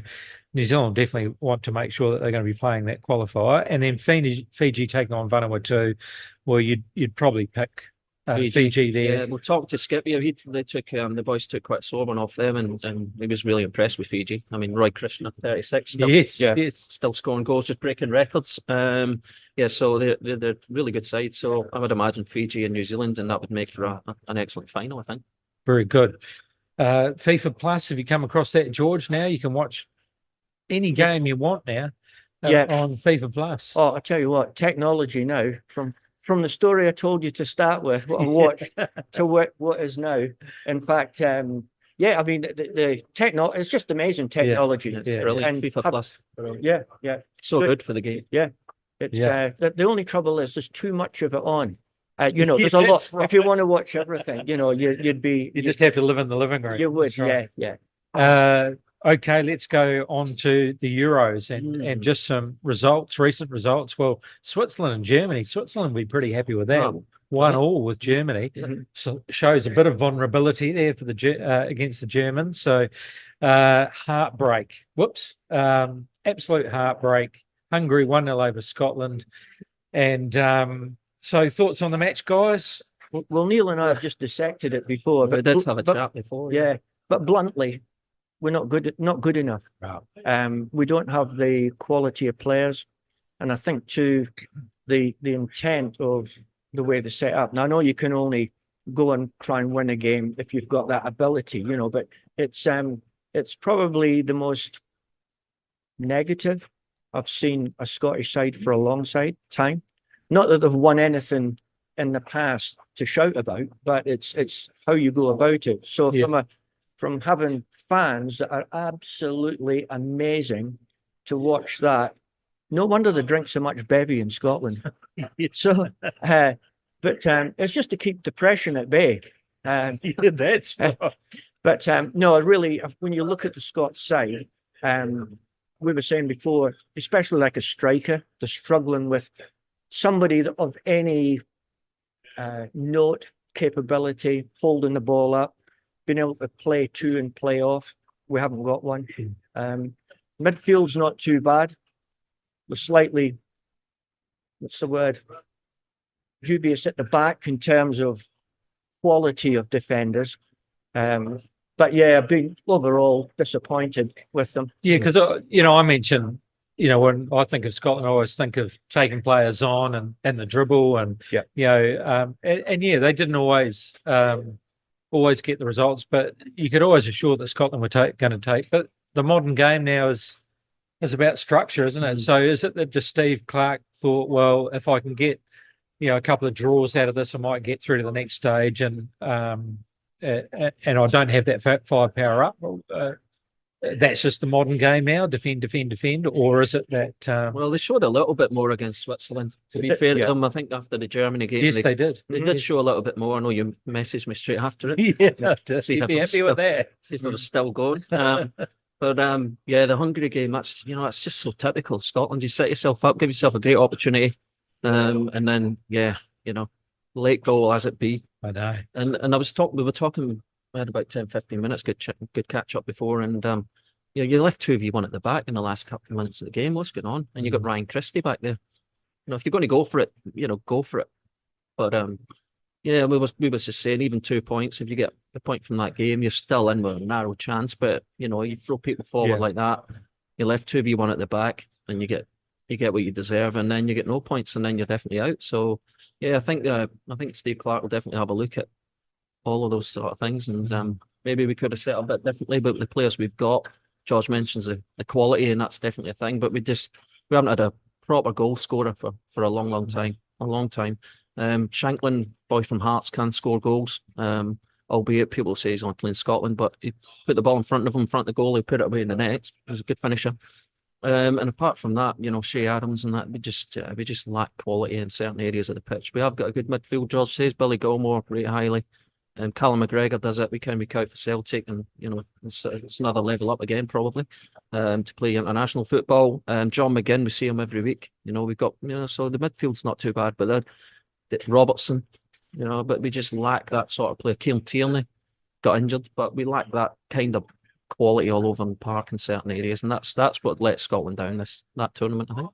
New Zealand definitely want to make sure that they're going to be playing that qualifier, and then Fiji taking on Vanuatu. Well, you'd probably pick Fiji there. Yeah, we'll talk to Skip here. They took the boys took quite a sore one off them, and he was really impressed with Fiji. I mean, Roy Krishna, 36, still, Yes, yeah. yes. still scoring goals, just breaking records. Yeah, so they're really good side. So I would imagine Fiji and New Zealand, and that would make for an excellent final, I think. Very good. FIFA Plus, have you come across that, George? Now you can watch any game you want now Yeah. on FIFA Plus. Oh, I tell you what, technology now, from the story I told you to start with, what I watched to what is now. In fact, yeah, I mean, the technology, it's just amazing technology. It's Yeah. brilliant. And FIFA Plus. Yeah, yeah. So Good. good for the game. It's Yeah. the only trouble is there's too much of it on. You know, Yeah, there's a lot. that's right. If you want to watch everything, you know, you'd be. You just have to live in the living room. You would, That's right. yeah. Okay, let's go on to the Euros and just some results, recent results. Well, Switzerland and Germany. Switzerland will be pretty happy with that. Oh, 1-1 with Germany. Mhm. So shows a bit of vulnerability there for the against the Germans. So heartbreak. Whoops. Absolute heartbreak. Hungary 1-0 over Scotland. And so thoughts on the match, guys? Well, Neil and I have just dissected it before, We but did have a chat before. yeah, but bluntly, we're not good enough. Right. We don't have the quality of players, and I think too the intent of the way they set up. Now I know you can only go and try and win a game if you've got that ability, you know, but it's probably the most negative I've seen a Scottish side for a long time. Not that they've won anything in the past to shout about, but it's how you go about it. So Yeah. from having fans that are absolutely amazing to watch that, no wonder they drink so much bevy in Scotland. So, but it's just to keep depression at bay. Yeah, that's right. But no, really, when you look at the Scots side, we were saying before, especially like a striker, they're struggling with somebody of any note, capability, holding the ball up, being able to play to and play off. We haven't got one. Midfield's not too bad. We're slightly, what's the word? Dubious at the back in terms of quality of defenders. But yeah, I've been overall disappointed with them. Yeah, because I mentioned, when I think of Scotland, I always think of taking players on and the dribble and Yeah. and yeah, they didn't always get the results, but you could always assure that Scotland were going to take. But the modern game now is about structure, isn't it? So is it that just Steve Clark thought, well, if I can get a couple of draws out of this, I might get through to the next stage, and I don't have that firepower up. That's just the modern game now. Defend, or is it that? Well, they showed a little bit more against Switzerland. To be fair to them, I think after the Germany game, yes, they did. They did show a little bit more. I know you messaged me straight after it. Yeah, See you'd if be I was happy with that. See if it was still going. But yeah, the Hungary game, that's it's just so typical Scotland. You set yourself up, give yourself a great opportunity, and then late goal as it be. I know. And we were talking. We had about 10, 15 minutes, good catch up before, and you left 2v1 at the back in the last couple of minutes of the game. What's going on? And you got Ryan Christie back there. If you're going to go for it, go for it. But yeah, we was just saying, even 2 points, if you get a point from that game, you're still in with a narrow chance. But you throw people forward like that, you left 2v1 at the back, and you get what you deserve, and then you get no points, and then you're definitely out. So yeah, I think Steve Clark will definitely have a look at all of those sort of things, and maybe we could have set up a bit differently. But the players we've got, George mentions the quality, and that's definitely a thing. But we haven't had a proper goal scorer for a long time. Shanklin, boy from Hearts, can score goals. Albeit people say he's only playing Scotland, but he put the ball in front of him, in front of the goal, he put it away in the net. He was a good finisher. And apart from that, Shea Adams and that, we just lack quality in certain areas of the pitch. We have got a good midfield. George says Billy Gilmore rate highly. Callum McGregor does it week in, week out for Celtic, and it's another level up again probably to play international football. John McGinn, we see him every week. We've got so the midfield's not too bad, but Robertson, you know, but we just lack that sort of player. Kieran Tierney got injured, but we lack that kind of quality all over the park in certain areas, and that's what let Scotland down that tournament, I think.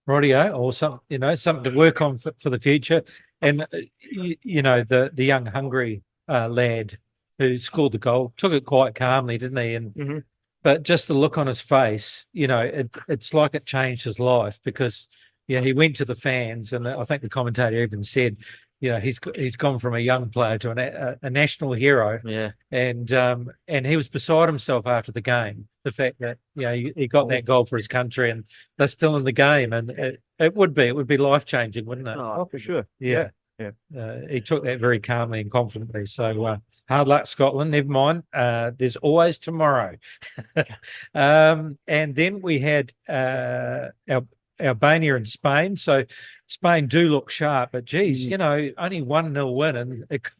Rightio, or something to work on for the future. And the young hungry lad who scored the goal took it quite calmly, didn't he? And but just the look on his face, it's like it changed his life, because he went to the fans, and I think the commentator even said, he's gone from a young player to a national hero. Yeah. And he was beside himself after the game. The fact that he got that goal for his country, and they're still in the game, and it would be life changing, wouldn't it? Oh, for sure. Yeah. He took that very calmly and confidently. So hard luck, Scotland. Never mind. There's always tomorrow. And then we had Albania and Spain. So Spain do look sharp, but geez, only 1-0 win, and it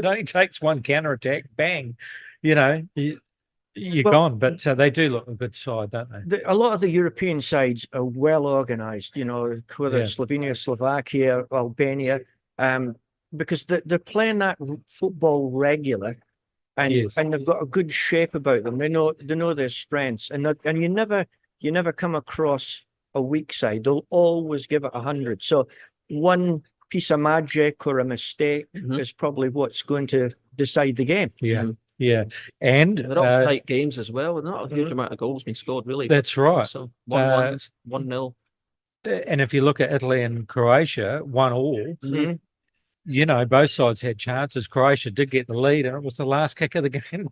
only takes one counter attack, bang, you're gone. But they do look a good side, don't they? A lot of the European sides are well organised, whether it's Slovenia, Slovakia, Albania, because they're playing that football regular, and they've got a good shape about them. They know their strengths, and you never come across a weak side. They'll always give it 100. So one piece of magic or a mistake is probably what's going to decide the game. Yeah. And they're all tight games as well. Not a huge amount of goals being scored, really. That's right. So 1-1, 1-0. And if you look at Italy and Croatia, 1-1. Both sides had chances. Croatia did get the lead, and it was the last kick of the game.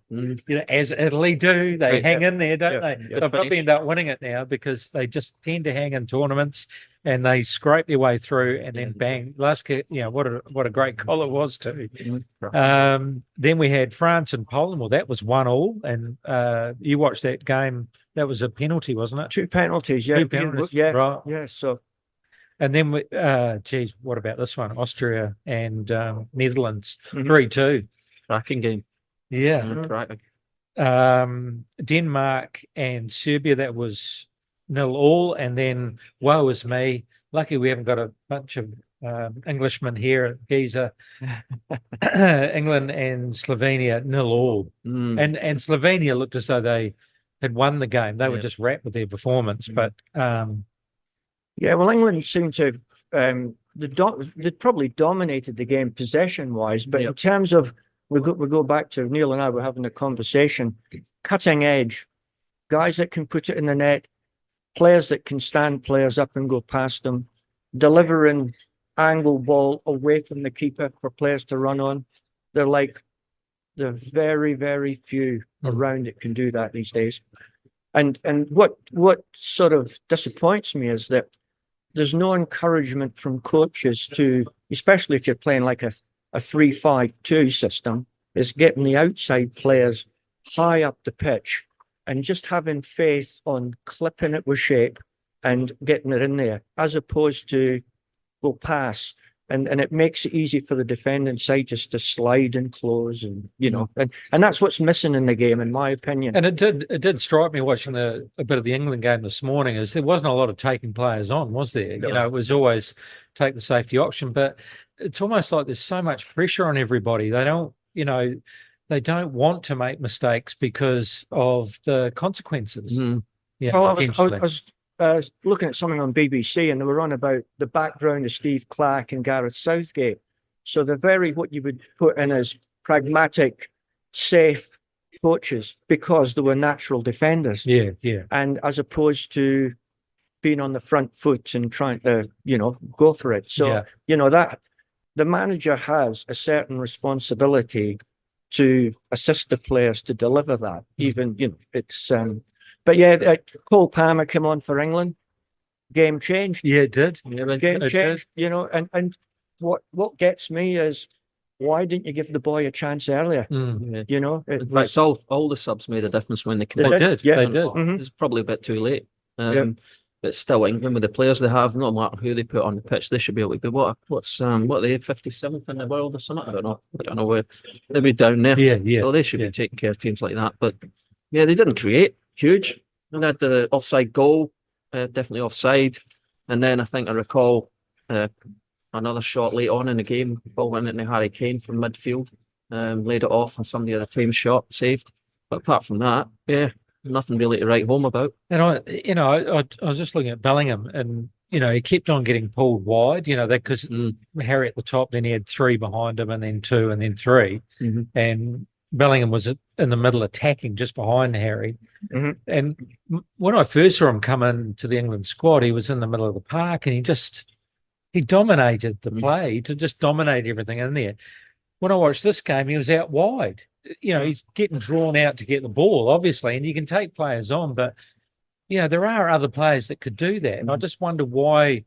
As Italy do, they hang in there, don't they? They'll probably end up winning it now, because they just tend to hang in tournaments, and they scrape their way through, and then bang, last kick. What a great goal it was too. Then we had France and Poland. Well, that was 1-1, and you watched that game. That was a penalty, wasn't it? 2 penalties. Yeah. 2 penalties. Yeah. Right. Yeah. So. And then, what about this one? Austria and Netherlands, 3-2. Cracking game. Yeah. Cracking. Denmark and Serbia, that was 0-0. And then, woe is me. Lucky we haven't got a bunch of Englishmen here at Giza. England and Slovenia, 0-0. And Slovenia looked as though they had won the game. They were just wrapped with their performance. But well, England seemed to they probably dominated the game possession-wise, but in terms of we go back to Neil and I were having a conversation, cutting edge, guys that can put it in the net, players that can stand players up and go past them, delivering angle ball away from the keeper for players to run on. They're very, very few around that can do that these days. And what sort of disappoints me is that there's no encouragement from coaches to, especially if you're playing like a 3-5-2 system, is getting the outside players high up the pitch and just having faith on clipping it with shape and getting it in there, as opposed to go pass. And it makes it easy for the defending side just to slide and close, and and that's what's missing in the game, in my opinion. And it did strike me watching a bit of the England game this morning, is there wasn't a lot of taking players on, was there? No. It was always take the safety option, but it's almost like there's so much pressure on everybody. They don't want to make mistakes because of the consequences. Well, I was looking at something on BBC, and they were on about the background of Steve Clarke and Gareth Southgate. So they're very what you would put in as pragmatic, safe coaches, because they were natural defenders. Yeah. And as opposed to being on the front foot and trying to, go for it. So, that the manager has a certain responsibility to assist the players to deliver that. Even, it's but Cole Palmer came on for England. Game changed. Yeah, it did. Game changed. And what gets me is, why didn't you give the boy a chance earlier? In fact, all the subs made a difference when they came. They did. Yeah. They did. It's probably a bit too late. But still, England, with the players they have, no matter who they put on the pitch, they should be able to be what are they, 57th in the world or something? I don't know where they'll be down there. Yeah. So they should be taking care of teams like that. But they didn't create huge. And they had the offside goal, definitely offside. And then I think I recall another shot late on in the game. Ball went into Harry Kane from midfield, laid it off, and somebody at the time shot saved. But apart from that, yeah, nothing really to write home about. And I was just looking at Bellingham, and he kept on getting pulled wide. That because Harry at the top, then he had 3 behind him, and then 2, and then 3, and Bellingham was in the middle attacking just behind Harry. And when I first saw him come into the England squad, he was in the middle of the park, and he dominated the play to just dominate everything in there. When I watched this game, he was out wide. He's getting drawn out to get the ball, obviously, and you can take players on, but there are other players that could do that. And I just wonder why.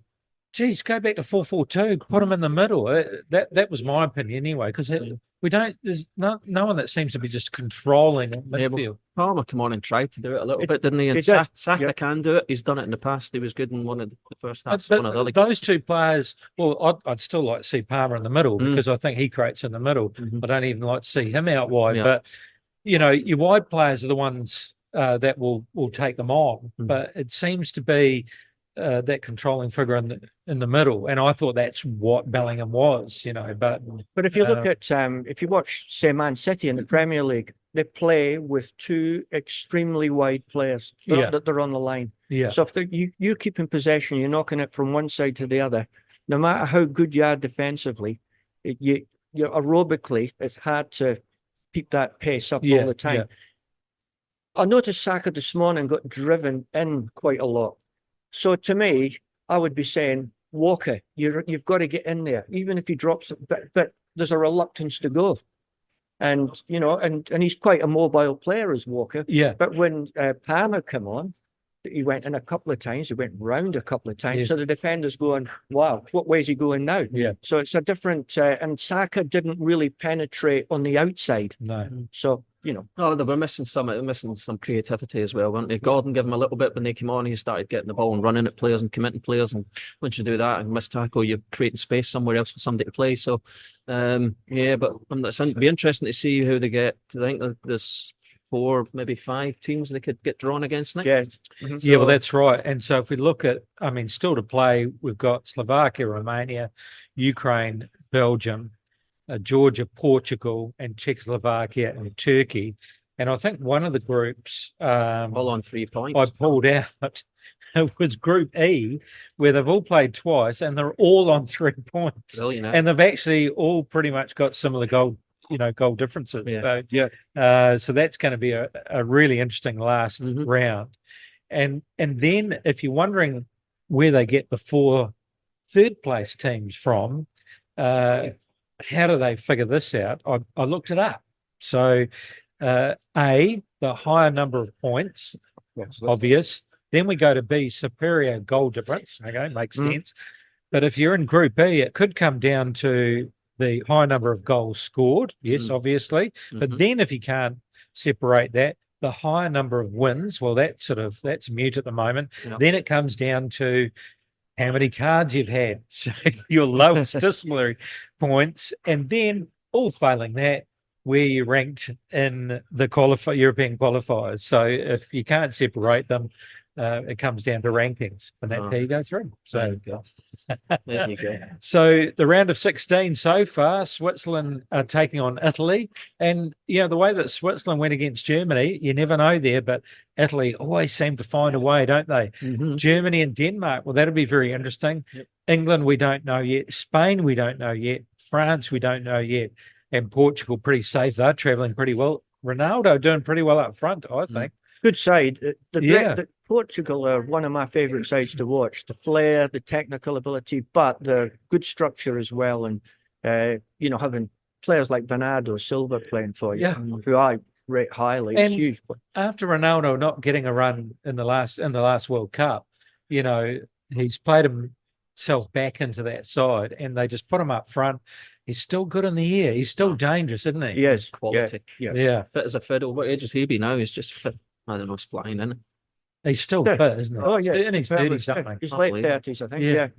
Geez, go back to 4-4-2, put him in the middle. That was my opinion anyway, because there's no one that seems to be just controlling midfield. Palmer come on and tried to do it a little bit, didn't he? And Saka can do it. He's done it in the past. He was good in one of the first halves. Those 2 players, well, I'd still like to see Palmer in the middle because I think he creates in the middle. I don't even like to see him out wide. But, your wide players are the ones that will take them on. But it seems to be that controlling figure in the middle, and I thought that's what Bellingham was, But if you look at if you watch, say, Man City in the Premier League, they play with 2 extremely wide players that they're on the line. So if you keep in possession, you're knocking it from one side to the other. No matter how good you are defensively, you're aerobically, it's hard to keep that pace up all the time. I noticed Saka this morning got driven in quite a lot. So to me, I would be saying, Walker, you've got to get in there, even if he drops it. But there's a reluctance to go, and and he's quite a mobile player as Walker. But when Palmer came on, he went in a couple of times. He went round a couple of times. So the defender's going, wow, what way is he going now? So it's a different. And Saka didn't really penetrate on the outside. No. So. No, they were missing some creativity as well, weren't they? Gordon gave him a little bit when they came on. He started getting the ball and running at players and committing players. And once you do that and miss tackle, you're creating space somewhere else for somebody to play. So, but it'd be interesting to see how they get. I think there's 4, maybe 5 teams they could get drawn against next. Yeah, well, that's right. And so if we look at, still to play, we've got Slovakia, Romania, Ukraine, Belgium, Georgia, Portugal, and Czechoslovakia and Turkey. And I think one of the groups all on 3 points. I pulled out was Group E, where they've all played twice and they're all on 3 points. Brilliant, and they've actually all pretty much got similar goal differences. So that's going to be a really interesting last round. And then if you're wondering where they get the 4 third place teams from, how do they figure this out? I looked it up. So the higher number of points, obvious. Then we go to B, superior goal difference. Okay, makes sense. But if you're in Group E, it could come down to the high number of goals scored. Yes, obviously. But then if you can't separate that, the higher number of wins, well, that's mute at the moment. Then it comes down to how many cards you've had, so your lowest disciplinary points, and then all failing that, where you ranked in the European qualifiers. So if you can't separate them, it comes down to rankings, and that's how you go through. So there you go. So the round of 16 so far, Switzerland are taking on Italy, and the way that Switzerland went against Germany, you never know there, but Italy always seem to find a way, don't they? Germany and Denmark, well, that'll be very interesting. England, we don't know yet. Spain, we don't know yet. France, we don't know yet. And Portugal, pretty safe. They're travelling pretty well. Ronaldo doing pretty well up front, I think. Good side. Portugal are one of my favourite sides to watch. The flair, the technical ability, but the good structure as well. And, having players like Bernardo Silva playing for you, who I rate highly. It's huge. After Ronaldo not getting a run in the last World Cup, he's played himself back into that side, and they just put him up front. He's still good in the air. He's still dangerous, isn't he? Yes, quality. Yeah. Fit as a fiddle. What age is he be now? He's just fit. I don't know. He's flying, isn't he? He's still fit, isn't he? Oh, yeah. In his 30s something. He's late 30s, I think. Yeah.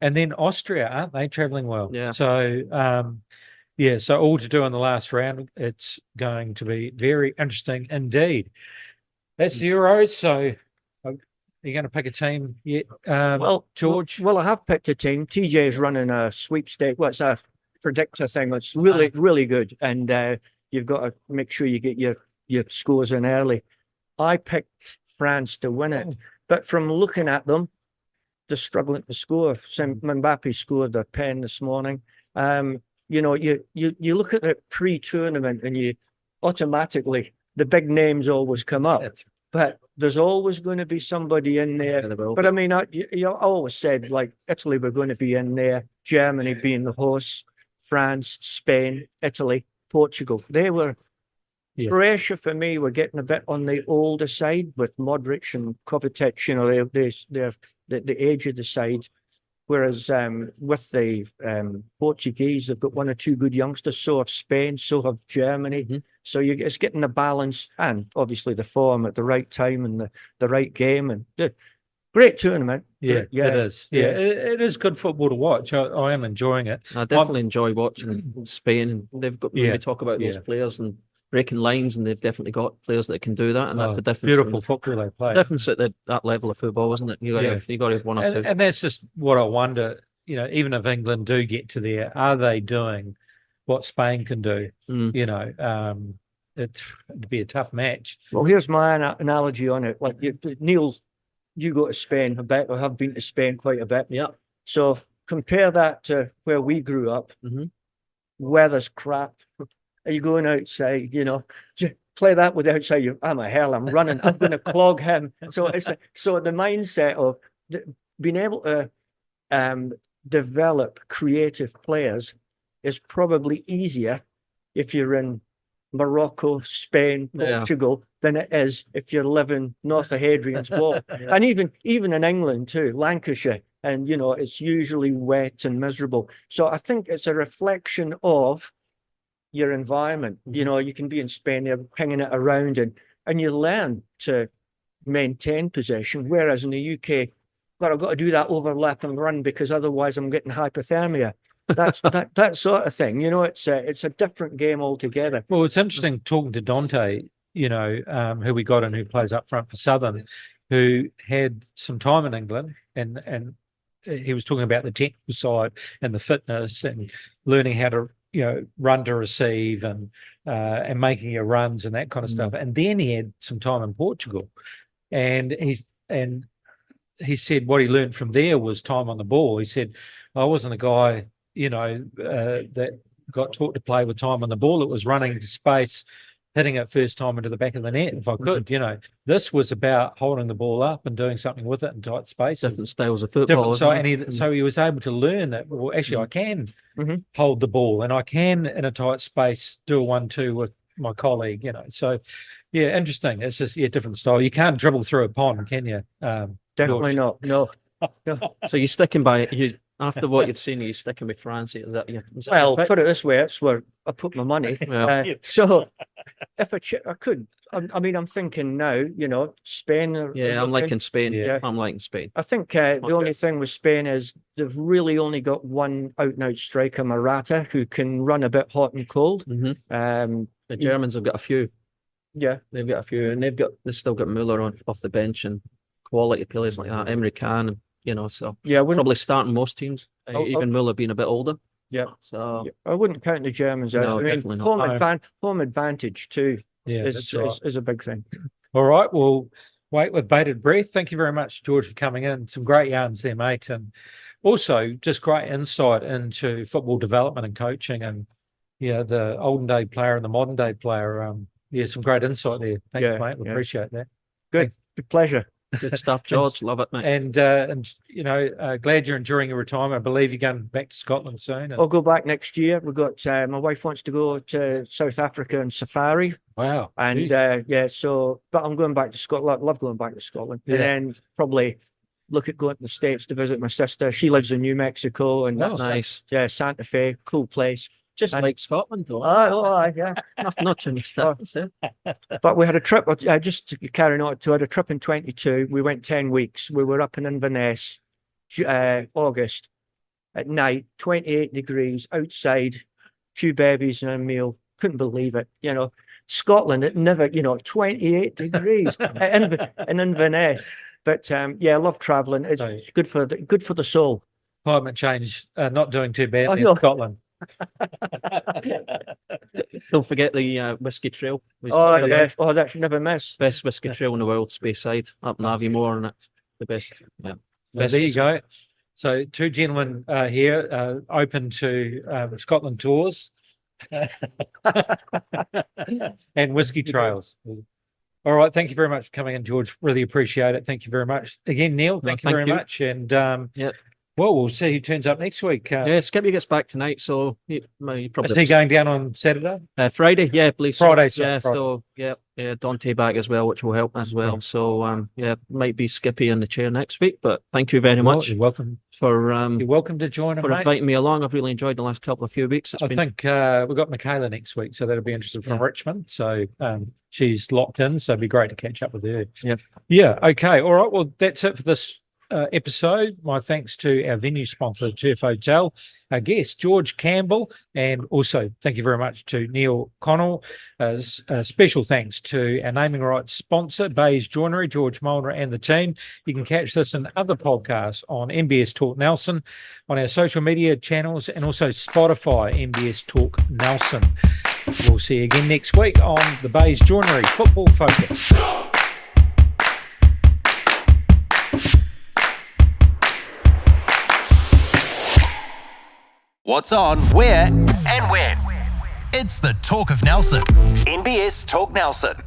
And then Austria, aren't they travelling well? Yeah. So, so all to do in the last round. It's going to be very interesting indeed. That's the Euros. So you going to pick a team yet, George? Well, I have picked a team. TJ is running a sweepstake. What's a predictor thing? It's really good, and you've got to make sure you get your scores in early. I picked France to win it, but from looking at them, they're struggling to score. Mbappe scored a pen this morning. You know, you look at it pre-tournament, and you automatically, the big names always come up. But there's always going to be somebody in there. But I mean, I always said, like, Italy were going to be in there, Germany being the host, France, Spain, Italy, Portugal. They were, Croatia for me were getting a bit on the older side with Modric and Kovacic, you know, they're the age of the side. Whereas with the Portuguese, they've got one or two good youngsters. So have Spain, so have Germany. So it's getting the balance and obviously the form at the right time and the right game. And great tournament. Yeah, it is. Yeah, it is good football to watch. I am enjoying it. I definitely enjoy watching Spain. They've got, when we talk about those players and breaking lines, and they've definitely got players that can do that. And that's the difference. Beautiful football they play. Difference at that level of football, isn't it? You got to have one or two. And that's just what I wonder. You know, even if England do get to there, are they doing what Spain can do? You know, it'd be a tough match. Well, here's my analogy on it. Like Neil, you go to Spain a bit, or have been to Spain quite a bit. Yeah. So compare that to where we grew up. Weather's crap. Are you going outside? You know, play that with outside. I'm I'm running. I'm going to clog him. So it's so the mindset of being able to develop creative players is probably easier if you're in Morocco, Spain, Portugal than it is if you're living north of Hadrian's Wall. And even in England too, Lancashire, and you know, it's usually wet and miserable. So I think it's a reflection of your environment. You know, you can be in Spain, they're pinging it around, and you learn to maintain possession. Whereas in the UK, I've got to do that overlap and run because otherwise I'm getting hypothermia. That's that sort of thing. You know, it's a different game altogether. Well, it's interesting talking to Dante, you know, who we got and who plays up front for Southern, who had some time in England, and he was talking about the technical side and the fitness and learning how to, you know, run to receive and making your runs and that kind of stuff. And then he had some time in Portugal, and he said what he learned from there was time on the ball. He said, I wasn't a guy, you know, that got taught to play with time on the ball. It was running to space, hitting it first time into the back of the net if I could. You know, this was about holding the ball up and doing something with it in tight spaces. Different styles of football. So he was able to learn that, well, actually, I can hold the ball and I can, in a tight space, do a 1-2 with my colleague, you know. So, yeah, interesting. It's just, different style. You can't dribble through a pond, can you? Definitely George? not. No. So you're sticking by it. After what you've seen, you're sticking with France. Is that Well, put it this way, it's where I put my money. So if I could, I mean, I'm thinking now, you know, Spain. I'm liking Spain. Yeah, I'm liking Spain. I think the only thing with Spain is they've really only got one out-and-out striker, Morata, who can run a bit hot and cold. The Germans have got a few. Yeah, they've got a few, and they've still got Muller off the bench and quality players like that. Emery Can, and, you know, so probably starting most teams. Even Muller being a bit older. Yeah, so I wouldn't count the Germans out. No, I mean, definitely not. Home advantage too. Is a big thing. All right, we'll wait with bated breath. Thank you very much, George, for coming in. Some great yarns there, mate, and also just great insight into football development and coaching, and the olden day player and the modern day player. Some great insight there. Thank you, mate. We appreciate that. Good. Good pleasure. Good stuff, George. Love it, mate. And you know, glad you're enjoying your retirement. I believe you're going back to Scotland soon. I'll go back next year. We've got my wife wants to go to South Africa and safari. Wow. And but I'm going back to Scotland. I love going back to Scotland. Yeah. And then probably look at going to the States to visit my sister. She lives in New Mexico, and that's nice. Yeah, Santa Fe, cool place. Just like Scotland, though. Yeah. Not too much stuff. But we had a trip, just carrying on, had a trip in 22. We went 10 weeks. We were up in Inverness, August, at night, 28 degrees, outside, few babies and a meal. Couldn't believe it. You know, Scotland, it never, 28 degrees in Inverness. But yeah, I love traveling. It's So- good for the soul. Climate change not doing too badly know. in Scotland. Don't forget the Whiskey Trail. Oh, yeah. Oh, that should never miss. Best whiskey trail in the world, Speyside, up in Aviemore, and it's the best. Yeah. Well, there you go. So 2 gentlemen here open to Scotland tours and whiskey trails. All right. Thank you very much for coming in, George. Really appreciate it. Thank you very much. Again, Neil, thank you very much. And well, we'll see who turns up next week. Yeah, Skippy gets back tonight, so you probably Is he going down on Saturday? Friday. Yeah, I believe so. Friday. Yeah, Friday. so yeah, Dante back as well, which will help as well. So yeah, might be Skippy in the chair next week. But thank you very much. You're welcome. You're welcome to join for inviting me along. I've really enjoyed the last couple of few weeks. I think we've got Michaela next week, so that'll be interesting from Richmond. So she's locked in, so it'd be great to catch up with her. Yeah. Okay. All right. Well, that's it for this episode. My thanks to our venue sponsor, Turf Hotel, our guest, George Campbell, and also thank you very much to Neil Connell. Special thanks to our naming rights sponsor, Bays Joinery, George Mulder and the team. You can catch this and other podcasts on MBS Talk Nelson, on our social media channels, and also Spotify, MBS Talk Nelson. We'll see you again next week on the Bays Joinery Football Focus. What's on, where, and when. It's the Talk of Nelson. NBS Talk Nelson.